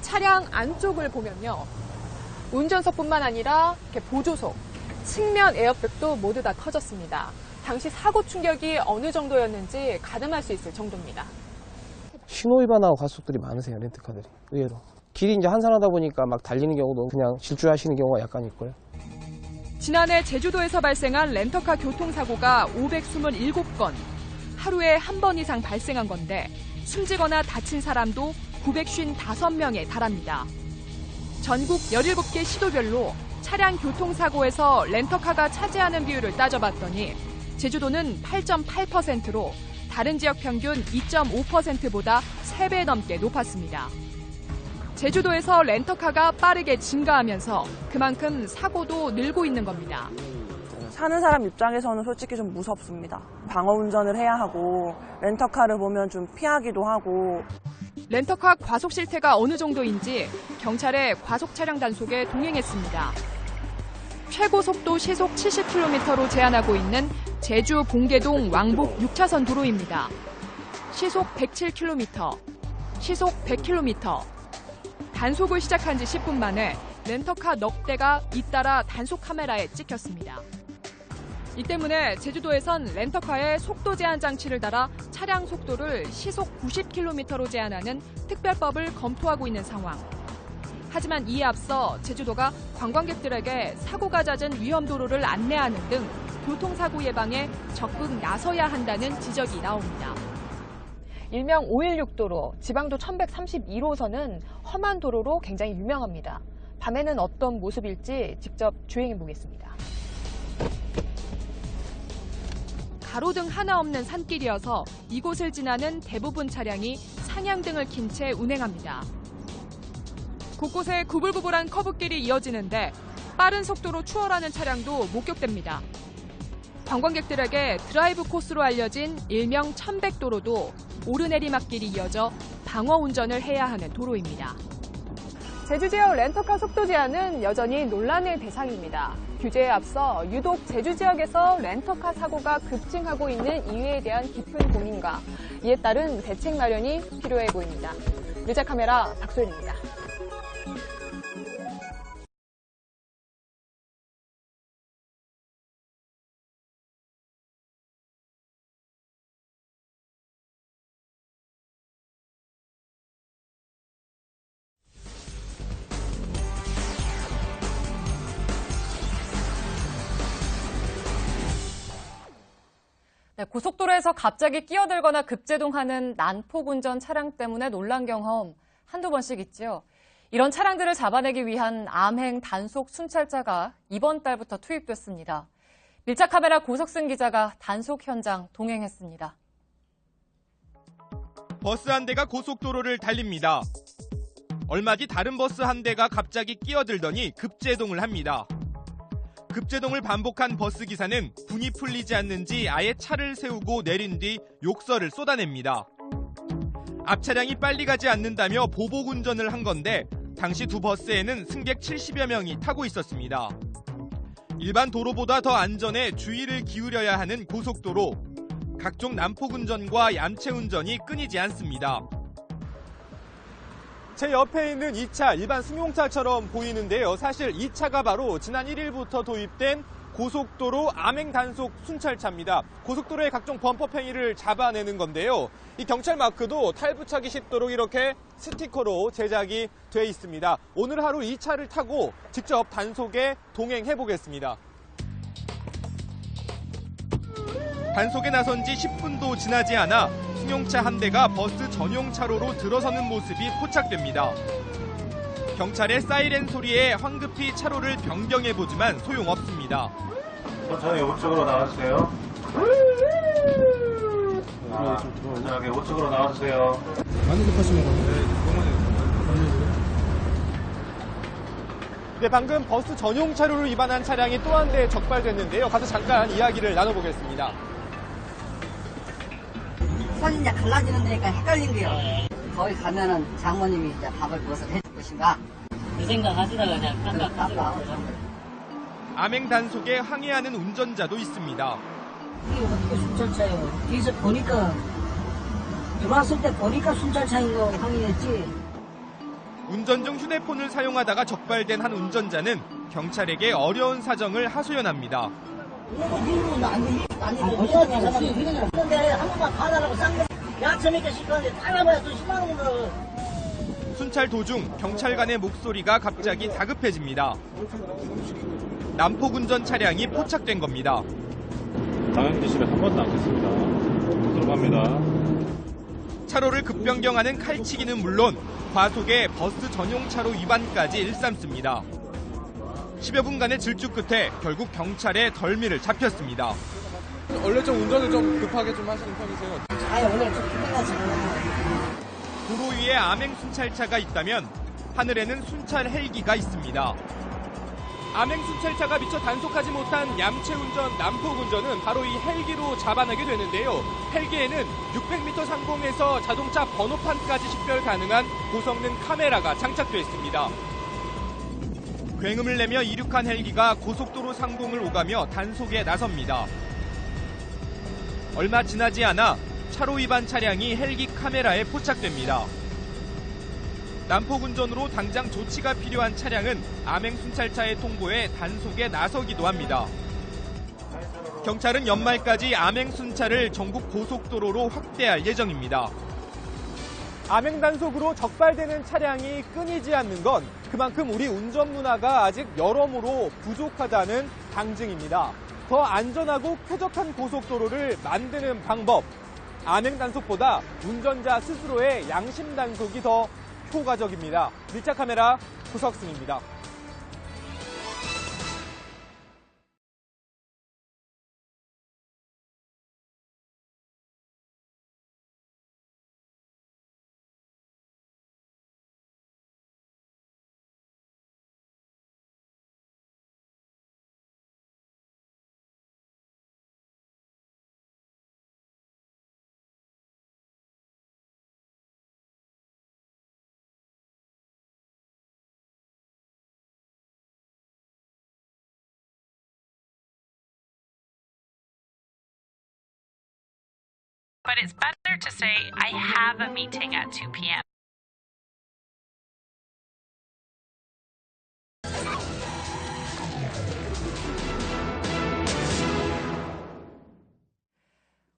[SPEAKER 21] 차량 안쪽을 보면요. 운전석뿐만 아니라 이렇게 보조석, 측면 에어백도 모두 다 터졌습니다. 당시 사고 충격이 어느 정도였는지 가늠할 수 있을 정도입니다.
[SPEAKER 9] 신호 위반하고 과속들이 많으세요, 렌트카들이. 의외로.
[SPEAKER 1] 길이 이제 한산하다 보니까 막 달리는 경우도 그냥 질주하시는 경우가 약간 있고요.
[SPEAKER 19] 지난해 제주도에서 발생한 렌터카 교통사고가 527건, 하루에 한 번 이상 발생한 건데 숨지거나 다친 사람도 955명에 달합니다. 전국 17개 시도별로 차량 교통사고에서 렌터카가 차지하는 비율을 따져봤더니 제주도는 8.8%로 다른 지역 평균 2.5%보다 3배 넘게 높았습니다. 제주도에서 렌터카가 빠르게 증가하면서 그만큼 사고도 늘고 있는 겁니다.
[SPEAKER 4] 사는 사람 입장에서는 솔직히 좀 무섭습니다. 방어 운전을 해야 하고 렌터카를 보면 좀 피하기도 하고.
[SPEAKER 19] 렌터카 과속 실태가 어느 정도인지 경찰의 과속 차량 단속에 동행했습니다. 최고 속도 시속 70km로 제한하고 있는 제주 봉계동 왕복 6차선 도로입니다. 시속 107km, 시속 100km. 단속을 시작한 지 10분 만에 렌터카 넉 대가 잇따라 단속 카메라에 찍혔습니다. 이 때문에 제주도에선 렌터카에 속도 제한 장치를 달아 차량 속도를 시속 90km로 제한하는 특별법을 검토하고 있는 상황. 하지만 이에 앞서 제주도가 관광객들에게 사고가 잦은 위험도로를 안내하는 등 교통사고 예방에 적극 나서야 한다는 지적이 나옵니다.
[SPEAKER 21] 일명 516도로, 지방도 1132호선은 험한 도로로 굉장히 유명합니다. 밤에는 어떤 모습일지 직접 주행해 보겠습니다.
[SPEAKER 19] 가로등 하나 없는 산길이어서 이곳을 지나는 대부분 차량이 상향등을 킨 채 운행합니다. 곳곳에 구불구불한 커브길이 이어지는데 빠른 속도로 추월하는 차량도 목격됩니다. 관광객들에게 드라이브 코스로 알려진 일명 1100도로도 오르내리막길이 이어져 방어 운전을 해야 하는 도로입니다.
[SPEAKER 21] 제주 지역 렌터카 속도 제한은 여전히 논란의 대상입니다. 규제에 앞서 유독 제주 지역에서 렌터카 사고가 급증하고 있는 이유에 대한 깊은 고민과 이에 따른 대책 마련이 필요해 보입니다. 유자카메라 박소연입니다.
[SPEAKER 8] 네, 고속도로에서 갑자기 끼어들거나 급제동하는 난폭 운전 차량 때문에 놀란 경험 한두 번씩 있죠. 이런 차량들을 잡아내기 위한 암행 단속 순찰자가 이번 달부터 투입됐습니다. 밀착카메라 고석승 기자가 단속 현장 동행했습니다.
[SPEAKER 11] 버스 한 대가 고속도로를 달립니다. 얼마 뒤 다른 버스 한 대가 갑자기 끼어들더니 급제동을 합니다. 급제동을 반복한 버스 기사는 분이 풀리지 않는지 아예 차를 세우고 내린 뒤 욕설을 쏟아냅니다. 앞 차량이 빨리 가지 않는다며 보복 운전을 한 건데 당시 두 버스에는 승객 70여 명이 타고 있었습니다. 일반 도로보다 더 안전에 주의를 기울여야 하는 고속도로. 각종 난폭 운전과 얌체 운전이 끊이지 않습니다. 제 옆에 있는 이 차, 일반 승용차처럼 보이는데요. 사실 이 차가 바로 지난 1일부터 도입된 고속도로 암행 단속 순찰차입니다. 고속도로의 각종 범법 행위를 잡아내는 건데요. 이 경찰 마크도 탈부착이 쉽도록 이렇게 스티커로 제작이 돼 있습니다. 오늘 하루 이 차를 타고 직접 단속에 동행해 보겠습니다. 단속에 나선 지 10분도 지나지 않아 승용차 한 대가 버스 전용 차로로 들어서는 모습이 포착됩니다. 경찰의 사이렌 소리에 황급히 차로를 변경해보지만 소용없습니다.
[SPEAKER 12] 천천히 우측으로 나와주세요. 안전하게 우측으로 나와주세요.
[SPEAKER 20] 많이 급하시면
[SPEAKER 11] 네, 방금 버스 전용 차로를 위반한 차량이 또 한 대 적발됐는데요. 가서 잠깐 이야기를 나눠보겠습니다.
[SPEAKER 5] 선이 이제 갈라지는 데니까 헷갈린 거요. 거기 가면은 장모님이 이제 밥을 무엇을 해줄 것인가?
[SPEAKER 6] 그 생각 하시다가 그냥 깜빡.
[SPEAKER 11] 암행 단속에 항의하는 운전자도 있습니다.
[SPEAKER 5] 이게 어떻게 순찰차예요? 뒤에서 보니까 들어왔을 때 보니까 순찰차인 거 항의했지.
[SPEAKER 11] 운전 중 휴대폰을 사용하다가 적발된 한 운전자는 경찰에게 어려운 사정을 하소연합니다. 순찰 도중 경찰관의 목소리가 갑자기 다급해집니다. 난폭운전 차량이 포착된 겁니다.
[SPEAKER 12] 방향 지시를 한 번도 안 했습니다. 들어갑니다.
[SPEAKER 11] 차로를 급변경하는 칼치기는 물론 과속에 버스 전용차로 위반까지 일삼습니다. 10여 분간의 질주 끝에 결국 경찰에 덜미를 잡혔습니다.
[SPEAKER 2] 원래 좀 운전을 좀 급하게 좀 하시는 편이세요?
[SPEAKER 5] 아니, 오늘 좀 급해가지고.
[SPEAKER 11] 도로 위에 암행 순찰차가 있다면 하늘에는 순찰 헬기가 있습니다. 암행 순찰차가 미처 단속하지 못한 얌체운전, 난폭운전은 바로 이 헬기로 잡아내게 되는데요. 헬기에는 600m 상공에서 자동차 번호판까지 식별 가능한 고성능 카메라가 장착되어 있습니다. 굉음을 내며 이륙한 헬기가 고속도로 상공을 오가며 단속에 나섭니다. 얼마 지나지 않아 차로 위반 차량이 헬기 카메라에 포착됩니다. 난폭운전으로 당장 조치가 필요한 차량은 암행순찰차의 통보에 단속에 나서기도 합니다. 경찰은 연말까지 암행순찰을 전국 고속도로로 확대할 예정입니다. 암행단속으로 적발되는 차량이 끊이지 않는 건 그만큼 우리 운전 문화가 아직 여러모로 부족하다는 방증입니다. 더 안전하고 쾌적한 고속도로를 만드는 방법, 암행단속보다 운전자 스스로의 양심단속이 더 효과적입니다. 밀착 카메라 구석승입니다.
[SPEAKER 27] But it's better to say, I have a meeting at 2 p.m.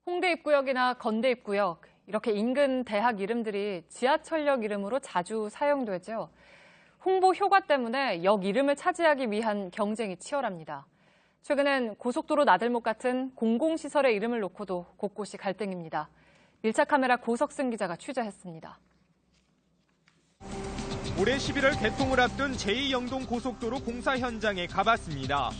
[SPEAKER 8] 홍대 입구역이나 건대 입구역, 이렇게 인근 대학 이름들이 지하철역 이름으로 자주 사용되죠. 홍보 효과 때문에 역 이름을 차지하기 위한 경쟁이 치열합니다. 최근엔 고속도로 나들목 같은 공공시설의 이름을 놓고도 곳곳이 갈등입니다. 밀착 카메라 고석승 기자가 취재했습니다.
[SPEAKER 11] 올해 11월 개통을 앞둔 제2영동 고속도로 공사 현장에 가봤습니다.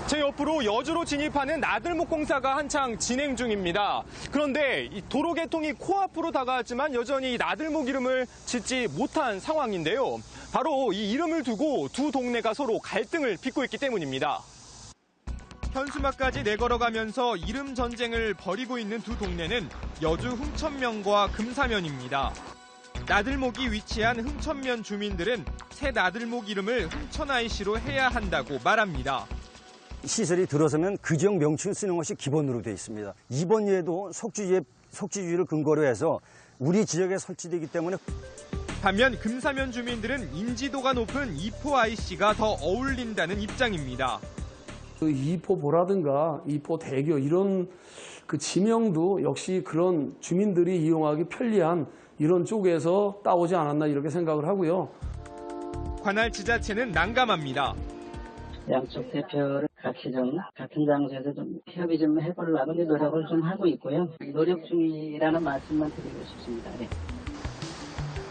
[SPEAKER 11] 제 옆으로 여주로 진입하는 나들목 공사가 한창 진행 중입니다. 그런데 이 도로 개통이 코앞으로 다가왔지만 여전히 나들목 이름을 짓지 못한 상황인데요. 바로 이 이름을 두고 두 동네가 서로 갈등을 빚고 있기 때문입니다. 현수막까지 내걸어가면서 이름 전쟁을 벌이고 있는 두 동네는 여주 흥천면과 금사면입니다. 나들목이 위치한 흥천면 주민들은 새 나들목 이름을 흥천IC로 해야 한다고 말합니다.
[SPEAKER 13] 시설이 들어서면 그 지역 명칭을 쓰는 것이 기본으로 되어 있습니다. 이번 예도 속지주의를 근거로 해서 우리 지역에 설치되기 때문에.
[SPEAKER 11] 반면 금사면 주민들은 인지도가 높은 이포IC가 더 어울린다는 입장입니다.
[SPEAKER 20] 이포보라든가 이포대교 이런 그 지명도 역시 그런 주민들이 이용하기 편리한 이런 쪽에서 따오지 않았나 이렇게 생각을 하고요.
[SPEAKER 11] 관할 지자체는 난감합니다.
[SPEAKER 6] 양쪽 대표를 같이 좀 같은 장소에서 좀 협의 좀 해보려고 노력을 좀 하고 있고요. 노력 중이라는 말씀만 드리고 싶습니다. 네.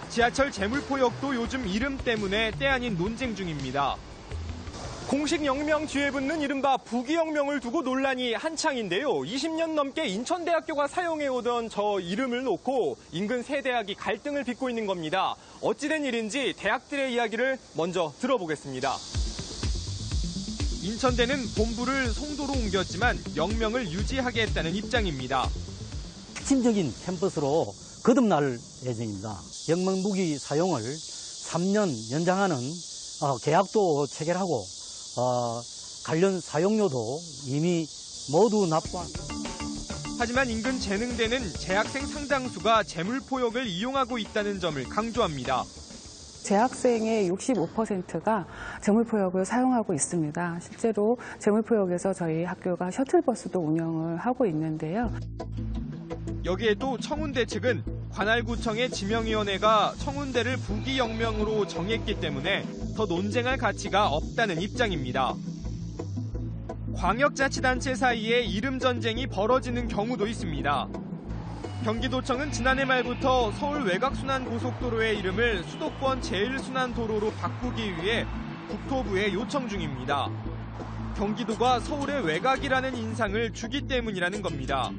[SPEAKER 11] 지하철 제물포역도 요즘 이름 때문에 때 아닌 논쟁 중입니다. 공식 역명 뒤에 붙는 이른바 부기역명을 두고 논란이 한창인데요. 20년 넘게 인천대학교가 사용해오던 저 이름을 놓고 인근 세 대학이 갈등을 빚고 있는 겁니다. 어찌된 일인지 대학들의 이야기를 먼저 들어보겠습니다. 인천대는 본부를 송도로 옮겼지만 역명을 유지하겠다는 입장입니다.
[SPEAKER 14] 핵심적인 캠퍼스로 거듭날 예정입니다. 역명 무기 사용을 3년 연장하는 계약도 체결하고 관련 사용료도 이미 모두 납부한.
[SPEAKER 11] 하지만 인근 재능대는 재학생 상당수가 제물포역을 이용하고 있다는 점을 강조합니다.
[SPEAKER 15] 재학생의 65%가 제물포역을 사용하고 있습니다. 실제로 제물포역에서 저희 학교가 셔틀버스도 운영을 하고 있는데요.
[SPEAKER 11] 여기에 또 청운대 측은 관할구청의 지명위원회가 청운대를 부기영명으로 정했기 때문에 더 논쟁할 가치가 없다는 입장입니다. 광역자치단체 사이에 이름 전쟁이 벌어지는 경우도 있습니다. 경기도청은 지난해 말부터 서울 외곽순환고속도로의 이름을 수도권 제일순환도로로 바꾸기 위해 국토부에 요청 중입니다. 경기도가 서울의 외곽이라는 인상을 주기 때문이라는 겁니다.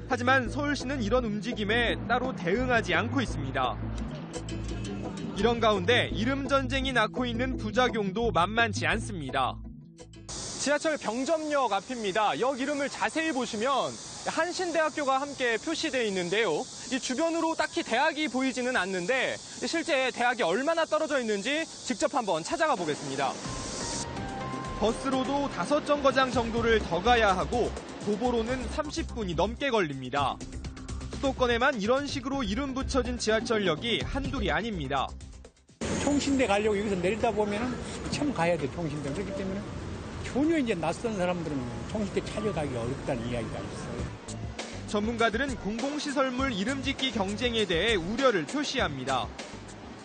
[SPEAKER 11] 하지만 서울시는 이런 움직임에 따로 대응하지 않고 있습니다. 이런 가운데 이름 전쟁이 낳고 있는 부작용도 만만치 않습니다.
[SPEAKER 2] 지하철 병점역 앞입니다. 역 이름을 자세히 보시면 한신대학교가 함께 표시되어 있는데요. 이 주변으로 딱히 대학이 보이지는 않는데 실제 대학이 얼마나 떨어져 있는지 직접 한번 찾아가 보겠습니다.
[SPEAKER 11] 버스로도 5정거장 정도를 더 가야 하고 도보로는 30분이 넘게 걸립니다. 수도권에만 이런 식으로 이름 붙여진 지하철역이 한둘이 아닙니다.
[SPEAKER 3] 총신대 가려고 여기서 내리다 보면은 처음 가야 돼, 총신대. 그렇기 때문에 전혀 이제 낯선 사람들은 총신대 찾아가기 어렵다는 이야기가 있어요.
[SPEAKER 11] 전문가들은 공공시설물 이름 짓기 경쟁에 대해 우려를 표시합니다.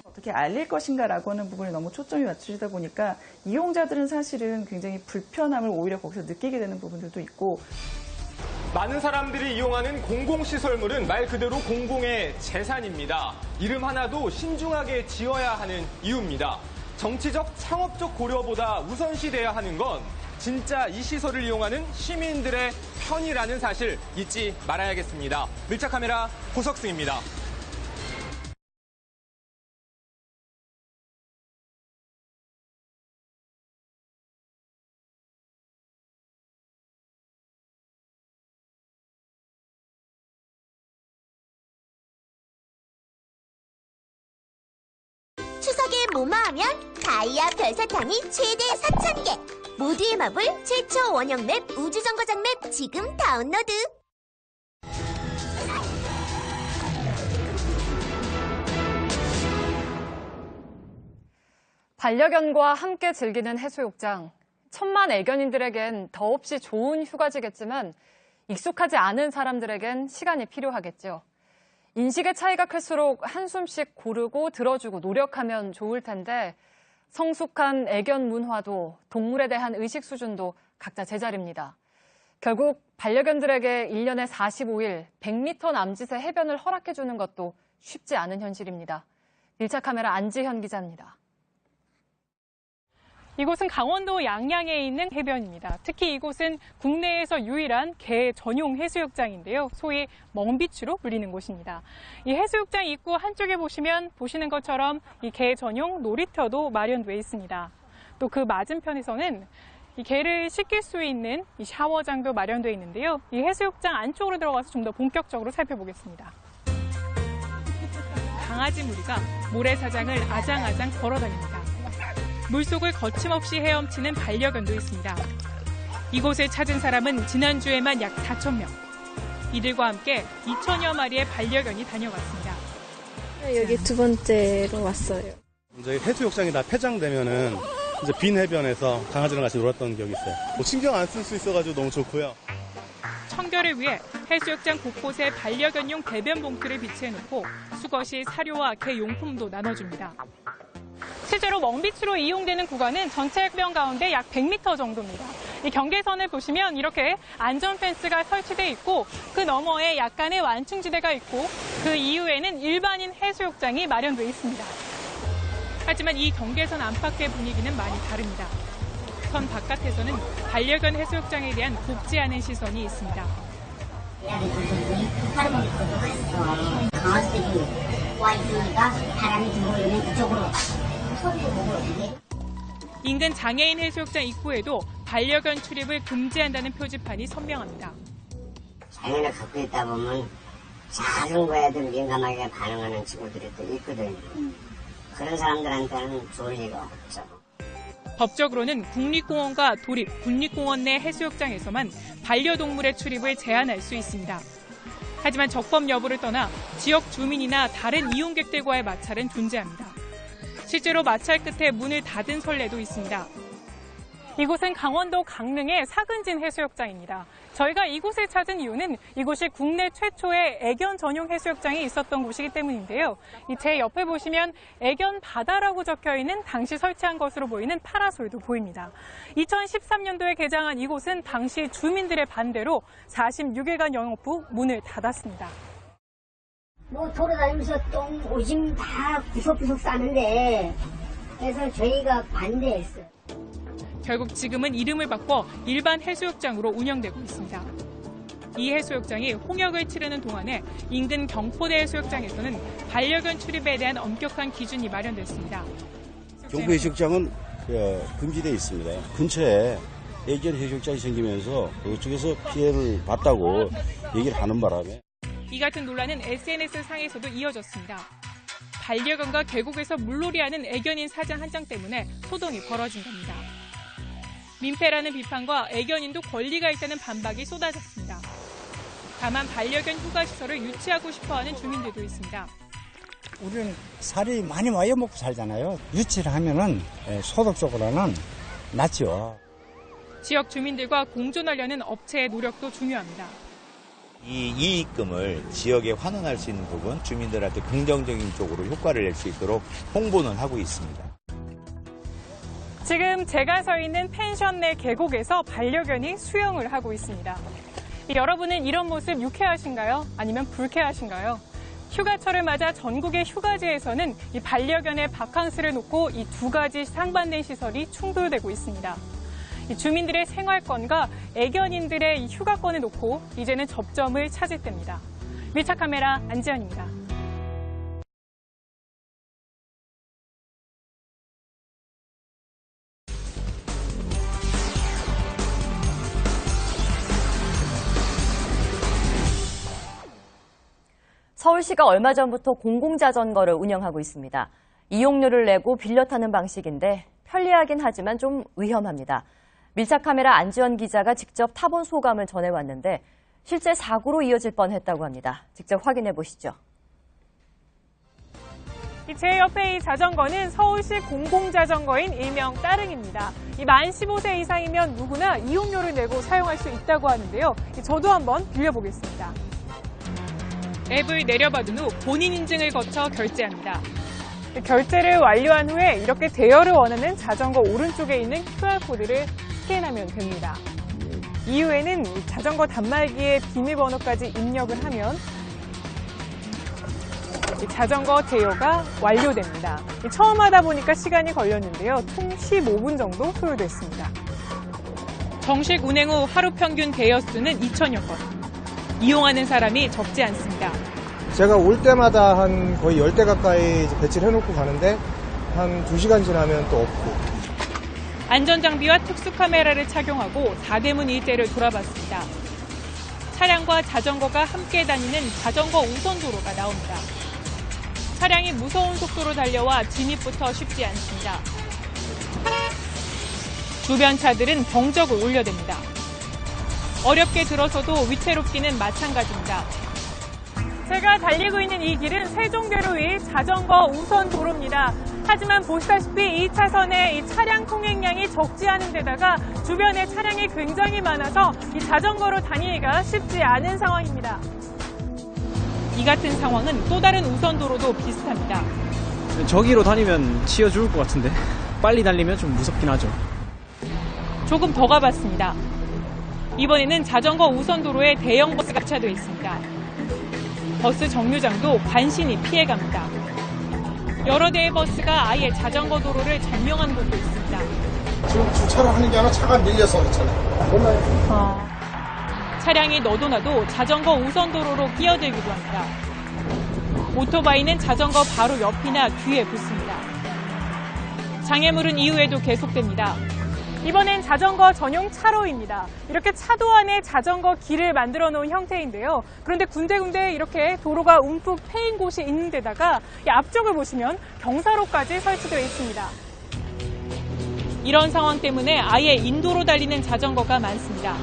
[SPEAKER 16] 어떻게 알릴 것인가라고는 부분에 너무 초점이 맞추시다 보니까 이용자들은 사실은 굉장히 불편함을 오히려 거기서 느끼게 되는 부분들도 있고,
[SPEAKER 2] 많은 사람들이 이용하는 공공시설물은 말 그대로 공공의 재산입니다. 이름 하나도 신중하게 지어야 하는 이유입니다. 정치적, 창업적 고려보다 우선시돼야 하는 건 진짜 이 시설을 이용하는 시민들의 편이라는 사실 잊지 말아야겠습니다. 밀착카메라 고석승입니다.
[SPEAKER 17] 추석에 뭐뭐하면 다이아 별사탕이 최대 4,000개. 모두의 마블 최초 원형 맵 우주정거장 맵 지금 다운로드.
[SPEAKER 8] 반려견과 함께 즐기는 해수욕장. 천만 애견인들에겐 더없이 좋은 휴가지겠지만 익숙하지 않은 사람들에겐 시간이 필요하겠죠. 인식의 차이가 클수록 한숨씩 고르고 들어주고 노력하면 좋을 텐데 성숙한 애견 문화도 동물에 대한 의식 수준도 각자 제자리입니다. 결국 반려견들에게 1년에 45일 100m 남짓의 해변을 허락해주는 것도 쉽지 않은 현실입니다. 밀착카메라 안지현 기자입니다.
[SPEAKER 18] 이곳은 강원도 양양에 있는 해변입니다. 특히 이곳은 국내에서 유일한 개 전용 해수욕장인데요. 소위 멍비추로 불리는 곳입니다. 이 해수욕장 입구 한쪽에 보시는 것처럼 이 개 전용 놀이터도 마련돼 있습니다. 또 그 맞은편에서는 이 개를 씻길 수 있는 이 샤워장도 마련돼 있는데요. 이 해수욕장 안쪽으로 들어가서 좀 더 본격적으로 살펴보겠습니다. 강아지 무리가 모래사장을 아장아장 걸어다닙니다. 물속을 거침없이 헤엄치는 반려견도 있습니다. 이곳을 찾은 사람은 지난주에만 약 4,000명. 이들과 함께 2,000여 마리의 반려견이 다녀갔습니다.
[SPEAKER 22] 여기 두 번째로 왔어요.
[SPEAKER 23] 저희 해수욕장이 다 폐장되면은 이제 빈 해변에서 강아지랑 같이 놀았던 기억이 있어요. 뭐 신경 안 쓸 수 있어가지고 너무 좋고요.
[SPEAKER 18] 청결을 위해 해수욕장 곳곳에 반려견용 배변 봉투를 비치해놓고 수거시 사료와 개 용품도 나눠줍니다. 실제로 멍비추로 이용되는 구간은 전체 해변 가운데 약 100m 정도입니다. 이 경계선을 보시면 이렇게 안전 펜스가 설치돼 있고 그 너머에 약간의 완충지대가 있고 그 이후에는 일반인 해수욕장이 마련돼 있습니다. 하지만 이 경계선 안팎의 분위기는 많이 다릅니다. 선 바깥에서는 반려견 해수욕장에 대한 곱지 않은 시선이 있습니다.
[SPEAKER 17] 강아지들이 와 있으니까 바람이 들어오면 그쪽으로
[SPEAKER 18] 인근 장애인 해수욕장 입구에도 반려견 출입을 금지한다는 표지판이 선명합니다.
[SPEAKER 26] 장애를 갖고 있다 보면 작은 거에도 민감하게 반응하는 친구들이 또 있거든요. 그런 사람들한테는 좋을 리가 없죠.
[SPEAKER 18] 법적으로는 국립공원과 도립, 국립공원 내 해수욕장에서만 반려동물의 출입을 제한할 수 있습니다. 하지만 적법 여부를 떠나 지역 주민이나 다른 이용객들과의 마찰은 존재합니다. 실제로 마찰 끝에 문을 닫은 선례도 있습니다. 이곳은 강원도 강릉의 사근진 해수욕장입니다. 저희가 이곳을 찾은 이유는 이곳이 국내 최초의 애견 전용 해수욕장이 있었던 곳이기 때문인데요. 제 옆에 보시면 애견 바다라고 적혀 있는 당시 설치한 것으로 보이는 파라솔도 보입니다. 2013년도에 개장한 이곳은 당시 주민들의 반대로 46일간 영업 후 문을 닫았습니다.
[SPEAKER 1] 돌아다니면서 똥, 오줌 다 구석구석 싸는데 그래서 저희가 반대했어요.
[SPEAKER 18] 결국 지금은 이름을 바꿔 일반 해수욕장으로 운영되고 있습니다. 이 해수욕장이 홍역을 치르는 동안에 인근 경포대 해수욕장에서는 반려견 출입에 대한 엄격한 기준이 마련됐습니다.
[SPEAKER 4] 경포 해수욕장은 금지되어 있습니다. 근처에 애견 해수욕장이 생기면서 그쪽에서 피해를 봤다고 얘기를 하는 바람에
[SPEAKER 18] 이 같은 논란은 SNS 상에서도 이어졌습니다. 반려견과 계곡에서 물놀이하는 애견인 사진 한 장 때문에 소동이 벌어진 겁니다. 민폐라는 비판과 애견인도 권리가 있다는 반박이 쏟아졌습니다. 다만 반려견 휴가시설을 유치하고 싶어하는 주민들도 있습니다.
[SPEAKER 7] 우리는 살이 많이 와여먹고 살잖아요. 유치를 하면은 소득적으로는 낫죠.
[SPEAKER 18] 지역 주민들과 공존하려는 업체의 노력도 중요합니다.
[SPEAKER 9] 이 이익금을 지역에 환원할 수 있는 부분, 주민들한테 긍정적인 쪽으로 효과를 낼 수 있도록 홍보는 하고 있습니다.
[SPEAKER 18] 지금 제가 서 있는 펜션 내 계곡에서 반려견이 수영을 하고 있습니다. 여러분은 이런 모습 유쾌하신가요? 아니면 불쾌하신가요? 휴가철을 맞아 전국의 휴가지에서는 이 반려견의 바캉스를 놓고 이 두 가지 상반된 시설이 충돌되고 있습니다. 주민들의 생활권과 애견인들의 휴가권을 놓고 이제는 접점을 찾을 때입니다. 밀착 카메라 안지연입니다.
[SPEAKER 10] 서울시가 얼마 전부터 공공자전거를 운영하고 있습니다. 이용료를 내고 빌려 타는 방식인데 편리하긴 하지만 좀 위험합니다. 밀착 카메라 안지연 기자가 직접 타본 소감을 전해왔는데 실제 사고로 이어질 뻔했다고 합니다. 직접 확인해 보시죠.
[SPEAKER 18] 제 옆에 이 자전거는 서울시 공공자전거인 일명 따릉입니다. 만 15세 이상이면 누구나 이용료를 내고 사용할 수 있다고 하는데요. 저도 한번 빌려보겠습니다. 앱을 내려받은 후 본인 인증을 거쳐 결제합니다. 결제를 완료한 후에 이렇게 대여를 원하는 자전거 오른쪽에 있는 QR코드를 스캔하면 됩니다. 이후에는 자전거 단말기에 비밀번호까지 입력을 하면 자전거 대여가 완료됩니다. 처음 하다 보니까 시간이 걸렸는데요. 총 15분 정도 소요됐습니다. 정식 운행 후 하루 평균 대여 수는 2,000여 건. 이용하는 사람이 적지 않습니다.
[SPEAKER 24] 제가 올 때마다 한 거의 10대 가까이 배치를 해놓고 가는데 한 2시간 지나면 또 없고.
[SPEAKER 18] 안전장비와 특수카메라를 착용하고 사대문 일대를 돌아봤습니다. 차량과 자전거가 함께 다니는 자전거 우선도로가 나옵니다. 차량이 무서운 속도로 달려와 진입부터 쉽지 않습니다. 주변 차들은 경적을 울려댑니다. 어렵게 들어서도 위태롭기는 마찬가지입니다. 제가 달리고 있는 이 길은 세종대로 위 자전거 우선 도로입니다. 하지만 보시다시피 이 차선에 이 차량 통행량이 적지 않은 데다가 주변에 차량이 굉장히 많아서 이 자전거로 다니기가 쉽지 않은 상황입니다. 이 같은 상황은 또 다른 우선 도로도 비슷합니다.
[SPEAKER 25] 저기로 다니면 치여 죽을 것 같은데 빨리 달리면 좀 무섭긴 하죠.
[SPEAKER 18] 조금 더 가봤습니다. 이번에는 자전거 우선도로에 대형 버스가 주차되어 있습니다. 버스 정류장도 간신히 피해갑니다. 여러 대의 버스가 아예 자전거 도로를 점령한 곳도 있습니다.
[SPEAKER 28] 지금 주차를 하는 게 아니라 차가 밀려서 그렇잖아요.
[SPEAKER 18] 차량이 너도나도 자전거 우선도로로 끼어들기도 합니다. 오토바이는 자전거 바로 옆이나 뒤에 붙습니다. 장애물은 이후에도 계속됩니다. 이번엔 자전거 전용 차로입니다. 이렇게 차도 안에 자전거 길을 만들어 놓은 형태인데요. 그런데 군데군데 이렇게 도로가 움푹 패인 곳이 있는 데다가 이 앞쪽을 보시면 경사로까지 설치되어 있습니다. 이런 상황 때문에 아예 인도로 달리는 자전거가 많습니다.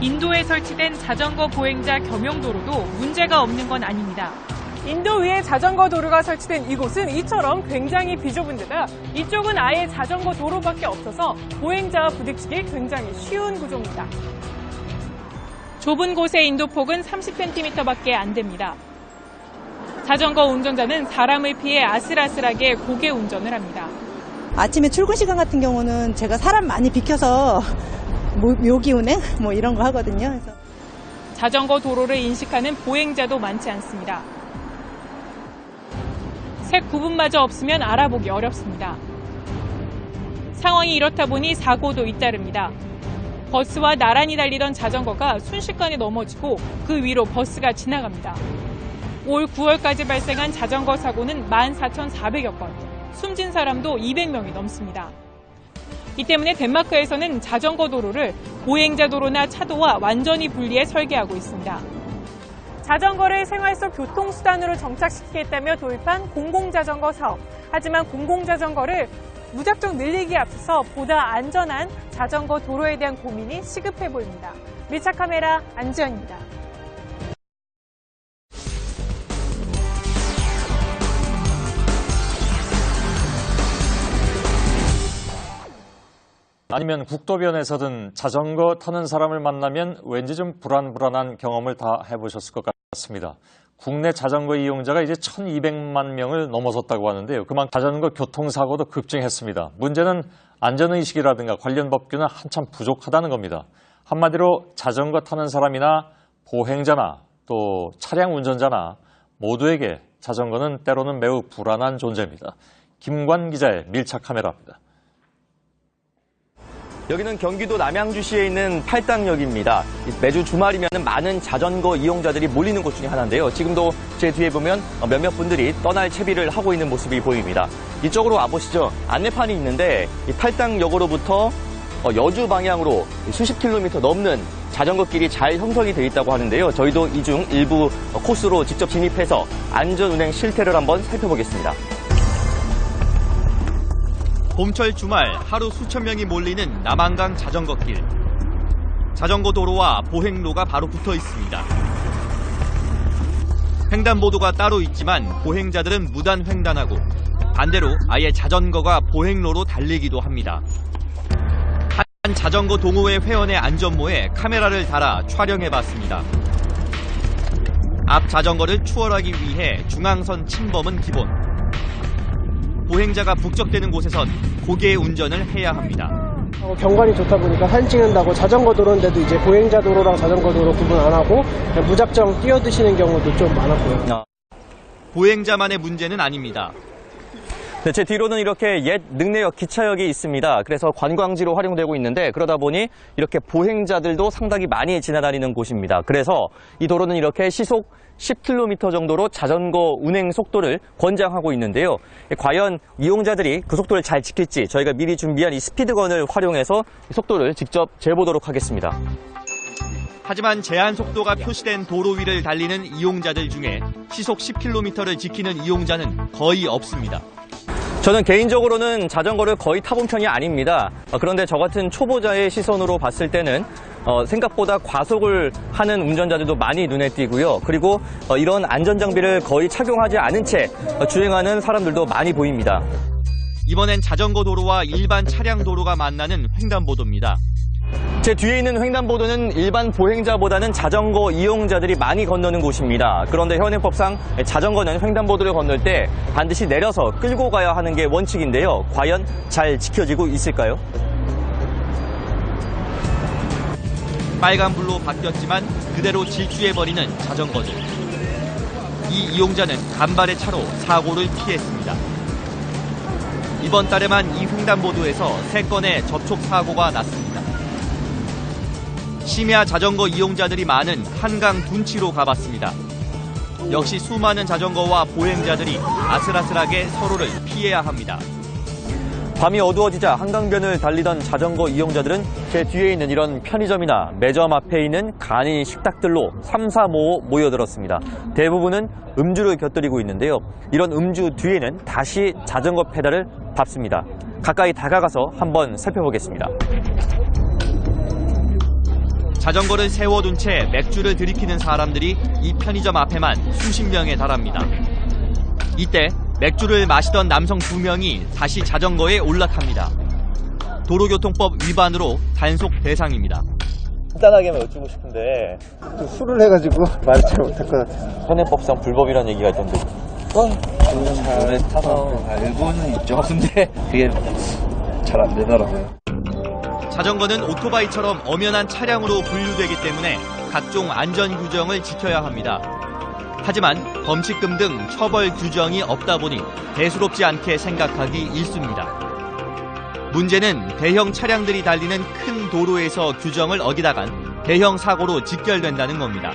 [SPEAKER 18] 인도에 설치된 자전거 보행자 겸용도로도 문제가 없는 건 아닙니다. 인도 위에 자전거 도로가 설치된 이곳은 이처럼 굉장히 비좁은 데다 이쪽은 아예 자전거 도로밖에 없어서 보행자와 부딪히기 굉장히 쉬운 구조입니다. 좁은 곳의 인도폭은 30cm밖에 안 됩니다. 자전거 운전자는 사람을 피해 아슬아슬하게 고개 운전을 합니다.
[SPEAKER 5] 아침에 출근 시간 같은 경우는 제가 사람 많이 비켜서 묘기 운행 이런 거 하거든요. 그래서.
[SPEAKER 18] 자전거 도로를 인식하는 보행자도 많지 않습니다. 색 구분마저 없으면 알아보기 어렵습니다. 상황이 이렇다 보니 사고도 잇따릅니다. 버스와 나란히 달리던 자전거가 순식간에 넘어지고 그 위로 버스가 지나갑니다. 올 9월까지 발생한 자전거 사고는 14,400여 건, 숨진 사람도 200명이 넘습니다. 이 때문에 덴마크에서는 자전거 도로를 보행자 도로나 차도와 완전히 분리해 설계하고 있습니다. 자전거를 생활 속 교통수단으로 정착시키겠다며 도입한 공공자전거 사업. 하지만 공공자전거를 무작정 늘리기에 앞서서 보다 안전한 자전거 도로에 대한 고민이 시급해 보입니다. 밀착 카메라 안지연입니다.
[SPEAKER 6] 아니면 국도변에서든 자전거 타는 사람을 만나면 왠지 좀 불안불안한 경험을 다 해보셨을 것 같습니다. 국내 자전거 이용자가 이제 1,200만 명을 넘어섰다고 하는데요. 그만큼 자전거 교통사고도 급증했습니다. 문제는 안전의식이라든가 관련 법규는 한참 부족하다는 겁니다. 한마디로 자전거 타는 사람이나 보행자나 또 차량 운전자나 모두에게 자전거는 때로는 매우 불안한 존재입니다. 김관 기자의 밀착 카메라입니다.
[SPEAKER 12] 여기는 경기도 남양주시에 있는 팔당역입니다. 매주 주말이면 많은 자전거 이용자들이 몰리는 곳 중에 하나인데요. 지금도 제 뒤에 보면 몇몇 분들이 떠날 채비를 하고 있는 모습이 보입니다. 이쪽으로 와보시죠. 안내판이 있는데 이 팔당역으로부터 여주 방향으로 수십 킬로미터 넘는 자전거 길이 잘 형성이 되어 있다고 하는데요. 저희도 이 중 일부 코스로 직접 진입해서 안전운행 실태를 한번 살펴보겠습니다.
[SPEAKER 11] 봄철 주말 하루 수천 명이 몰리는 남한강 자전거길. 자전거 도로와 보행로가 바로 붙어 있습니다. 횡단보도가 따로 있지만 보행자들은 무단 횡단하고 반대로 아예 자전거가 보행로로 달리기도 합니다. 한 자전거 동호회 회원의 안전모에 카메라를 달아 촬영해봤습니다. 앞 자전거를 추월하기 위해 중앙선 침범은 기본. 보행자가 북적대는 곳에선 고개 운전을 해야 합니다.
[SPEAKER 24] 경관이 좋다 보니까 사진 찍는다고 자전거 도로인데도 이제 보행자 도로랑 자전거 도로 구분 안 하고 그냥 무작정 뛰어드시는 경우도 좀 많았고요.
[SPEAKER 11] 보행자만의 문제는 아닙니다.
[SPEAKER 12] 네, 제 뒤로는 이렇게 옛 능내역 기차역이 있습니다. 그래서 관광지로 활용되고 있는데 그러다 보니 이렇게 보행자들도 상당히 많이 지나다니는 곳입니다. 그래서 이 도로는 이렇게 시속 10km 정도로 자전거 운행 속도를 권장하고 있는데요. 과연 이용자들이 그 속도를 잘 지킬지 저희가 미리 준비한 이 스피드건을 활용해서 속도를 직접 재보도록 하겠습니다.
[SPEAKER 11] 하지만 제한 속도가 표시된 도로 위를 달리는 이용자들 중에 시속 10km를 지키는 이용자는 거의 없습니다.
[SPEAKER 12] 저는 개인적으로는 자전거를 거의 타본 편이 아닙니다. 그런데 저 같은 초보자의 시선으로 봤을 때는 생각보다 과속을 하는 운전자들도 많이 눈에 띄고요. 그리고 이런 안전장비를 거의 착용하지 않은 채 주행하는 사람들도 많이 보입니다.
[SPEAKER 11] 이번엔 자전거 도로와 일반 차량 도로가 만나는 횡단보도입니다.
[SPEAKER 12] 제 뒤에 있는 횡단보도는 일반 보행자보다는 자전거 이용자들이 많이 건너는 곳입니다. 그런데 현행법상 자전거는 횡단보도를 건널 때 반드시 내려서 끌고 가야 하는 게 원칙인데요. 과연 잘 지켜지고 있을까요?
[SPEAKER 11] 빨간불로 바뀌었지만 그대로 질주해버리는 자전거들. 이 이용자는 간발의 차로 사고를 피했습니다. 이번 달에만 이 횡단보도에서 3건의 접촉사고가 났습니다. 심야 자전거 이용자들이 많은 한강 둔치로 가봤습니다. 역시 수많은 자전거와 보행자들이 아슬아슬하게 서로를 피해야 합니다.
[SPEAKER 12] 밤이 어두워지자 한강변을 달리던 자전거 이용자들은 제 뒤에 있는 이런 편의점이나 매점 앞에 있는 간이 식탁들로 3, 4, 5 모여들었습니다. 대부분은 음주를 곁들이고 있는데요. 이런 음주 뒤에는 다시 자전거 페달을 밟습니다. 가까이 다가가서 한번 살펴보겠습니다.
[SPEAKER 11] 자전거를 세워둔 채 맥주를 들이키는 사람들이 이 편의점 앞에만 수십 명에 달합니다. 이때 맥주를 마시던 남성 2명이 다시 자전거에 올라탑니다. 도로교통법 위반으로 단속 대상입니다.
[SPEAKER 12] 간단하게만 여쭈고 싶은데
[SPEAKER 3] 술을 해가지고 말을 잘 못할 것 같아요.
[SPEAKER 12] 현행법상 불법이라는 얘기가 있던데.
[SPEAKER 3] 오래 타서 알고는 있죠. 근데 그게 잘 안 되더라고요.
[SPEAKER 11] 자전거는 오토바이처럼 엄연한 차량으로 분류되기 때문에 각종 안전 규정을 지켜야 합니다. 하지만 범칙금 등 처벌 규정이 없다 보니 대수롭지 않게 생각하기 일쑤입니다. 문제는 대형 차량들이 달리는 큰 도로에서 규정을 어기다간 대형 사고로 직결된다는 겁니다.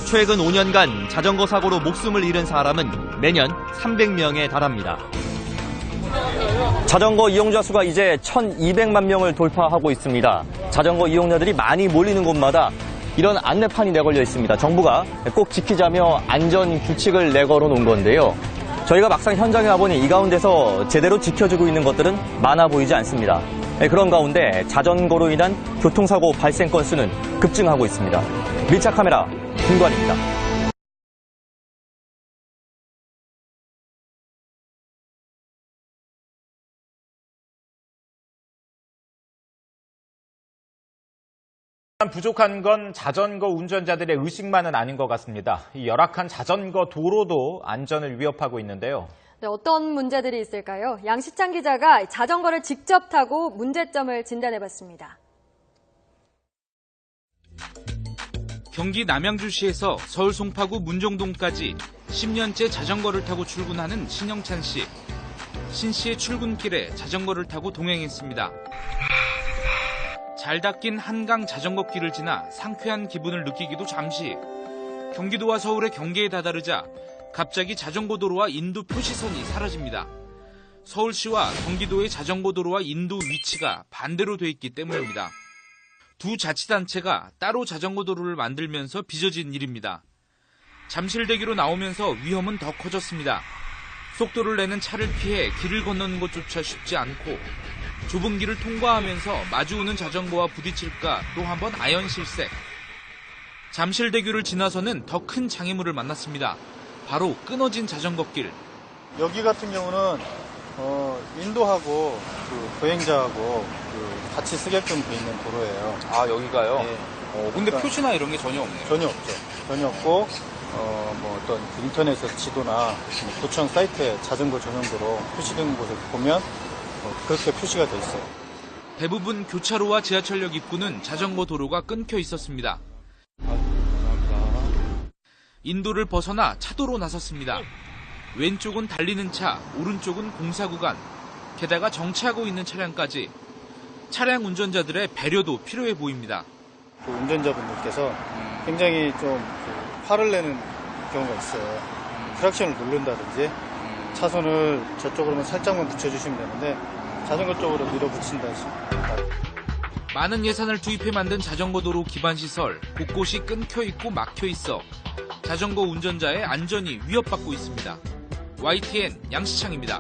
[SPEAKER 11] 최근 5년간 자전거 사고로 목숨을 잃은 사람은 매년 300명에 달합니다.
[SPEAKER 12] 자전거 이용자 수가 이제 1,200만 명을 돌파하고 있습니다. 자전거 이용자들이 많이 몰리는 곳마다 이런 안내판이 내걸려 있습니다. 정부가 꼭 지키자며 안전 규칙을 내걸어 놓은 건데요. 저희가 막상 현장에 와보니 이 가운데서 제대로 지켜주고 있는 것들은 많아 보이지 않습니다. 그런 가운데 자전거로 인한 교통사고 발생 건수는 급증하고 있습니다. 밀착 카메라 김관입니다.
[SPEAKER 13] 부족한 건 자전거 운전자들의 의식만은 아닌 것 같습니다. 이 열악한 자전거 도로도 안전을 위협하고 있는데요.
[SPEAKER 14] 네, 어떤 문제들이 있을까요? 양시창 기자가 자전거를 직접 타고 문제점을 진단해봤습니다.
[SPEAKER 15] 경기 남양주시에서 서울 송파구 문종동까지 10년째 자전거를 타고 출근하는 신영찬 씨. 신 씨의 출근길에 자전거를 타고 동행했습니다. 잘 닦인 한강 자전거길을 지나 상쾌한 기분을 느끼기도 잠시. 경기도와 서울의 경계에 다다르자 갑자기 자전거 도로와 인도 표시선이 사라집니다. 서울시와 경기도의 자전거 도로와 인도 위치가 반대로 돼 있기 때문입니다. 두 자치단체가 따로 자전거 도로를 만들면서 빚어진 일입니다. 잠실대교로 나오면서 위험은 더 커졌습니다. 속도를 내는 차를 피해 길을 건너는 것조차 쉽지 않고 좁은 길을 통과하면서 마주오는 자전거와 부딪힐까 또 한 번 아연실색. 잠실대교를 지나서는 더 큰 장애물을 만났습니다. 바로 끊어진 자전거길.
[SPEAKER 23] 여기 같은 경우는 인도하고 보행자하고 같이 쓰게끔 돼 있는 도로예요.
[SPEAKER 15] 아, 여기가요?
[SPEAKER 23] 네.
[SPEAKER 15] 근데
[SPEAKER 23] 그러니까
[SPEAKER 15] 표시나 이런 게 전혀 없네요.
[SPEAKER 23] 전혀 없죠. 전혀 없고 어떤 인터넷에서 지도나 구청 사이트에 자전거 전용도로 표시된 곳을 보면 그렇게 표시가 돼 있어요.
[SPEAKER 15] 대부분 교차로와 지하철역 입구는 자전거 도로가 끊겨 있었습니다. 인도를 벗어나 차도로 나섰습니다. 왼쪽은 달리는 차, 오른쪽은 공사 구간, 게다가 정차하고 있는 차량까지. 차량 운전자들의 배려도 필요해 보입니다.
[SPEAKER 23] 운전자분들께서 굉장히 좀 화를 내는 경우가 있어요. 크락션을 누른다든지 차선을 저쪽으로만 살짝만 붙여주시면 되는데 자전거 쪽으로 밀어붙인다 싶습니다.
[SPEAKER 15] 많은 예산을 투입해 만든 자전거 도로 기반 시설, 곳곳이 끊겨 있고 막혀 있어 자전거 운전자의 안전이 위협받고 있습니다. YTN 양시창입니다.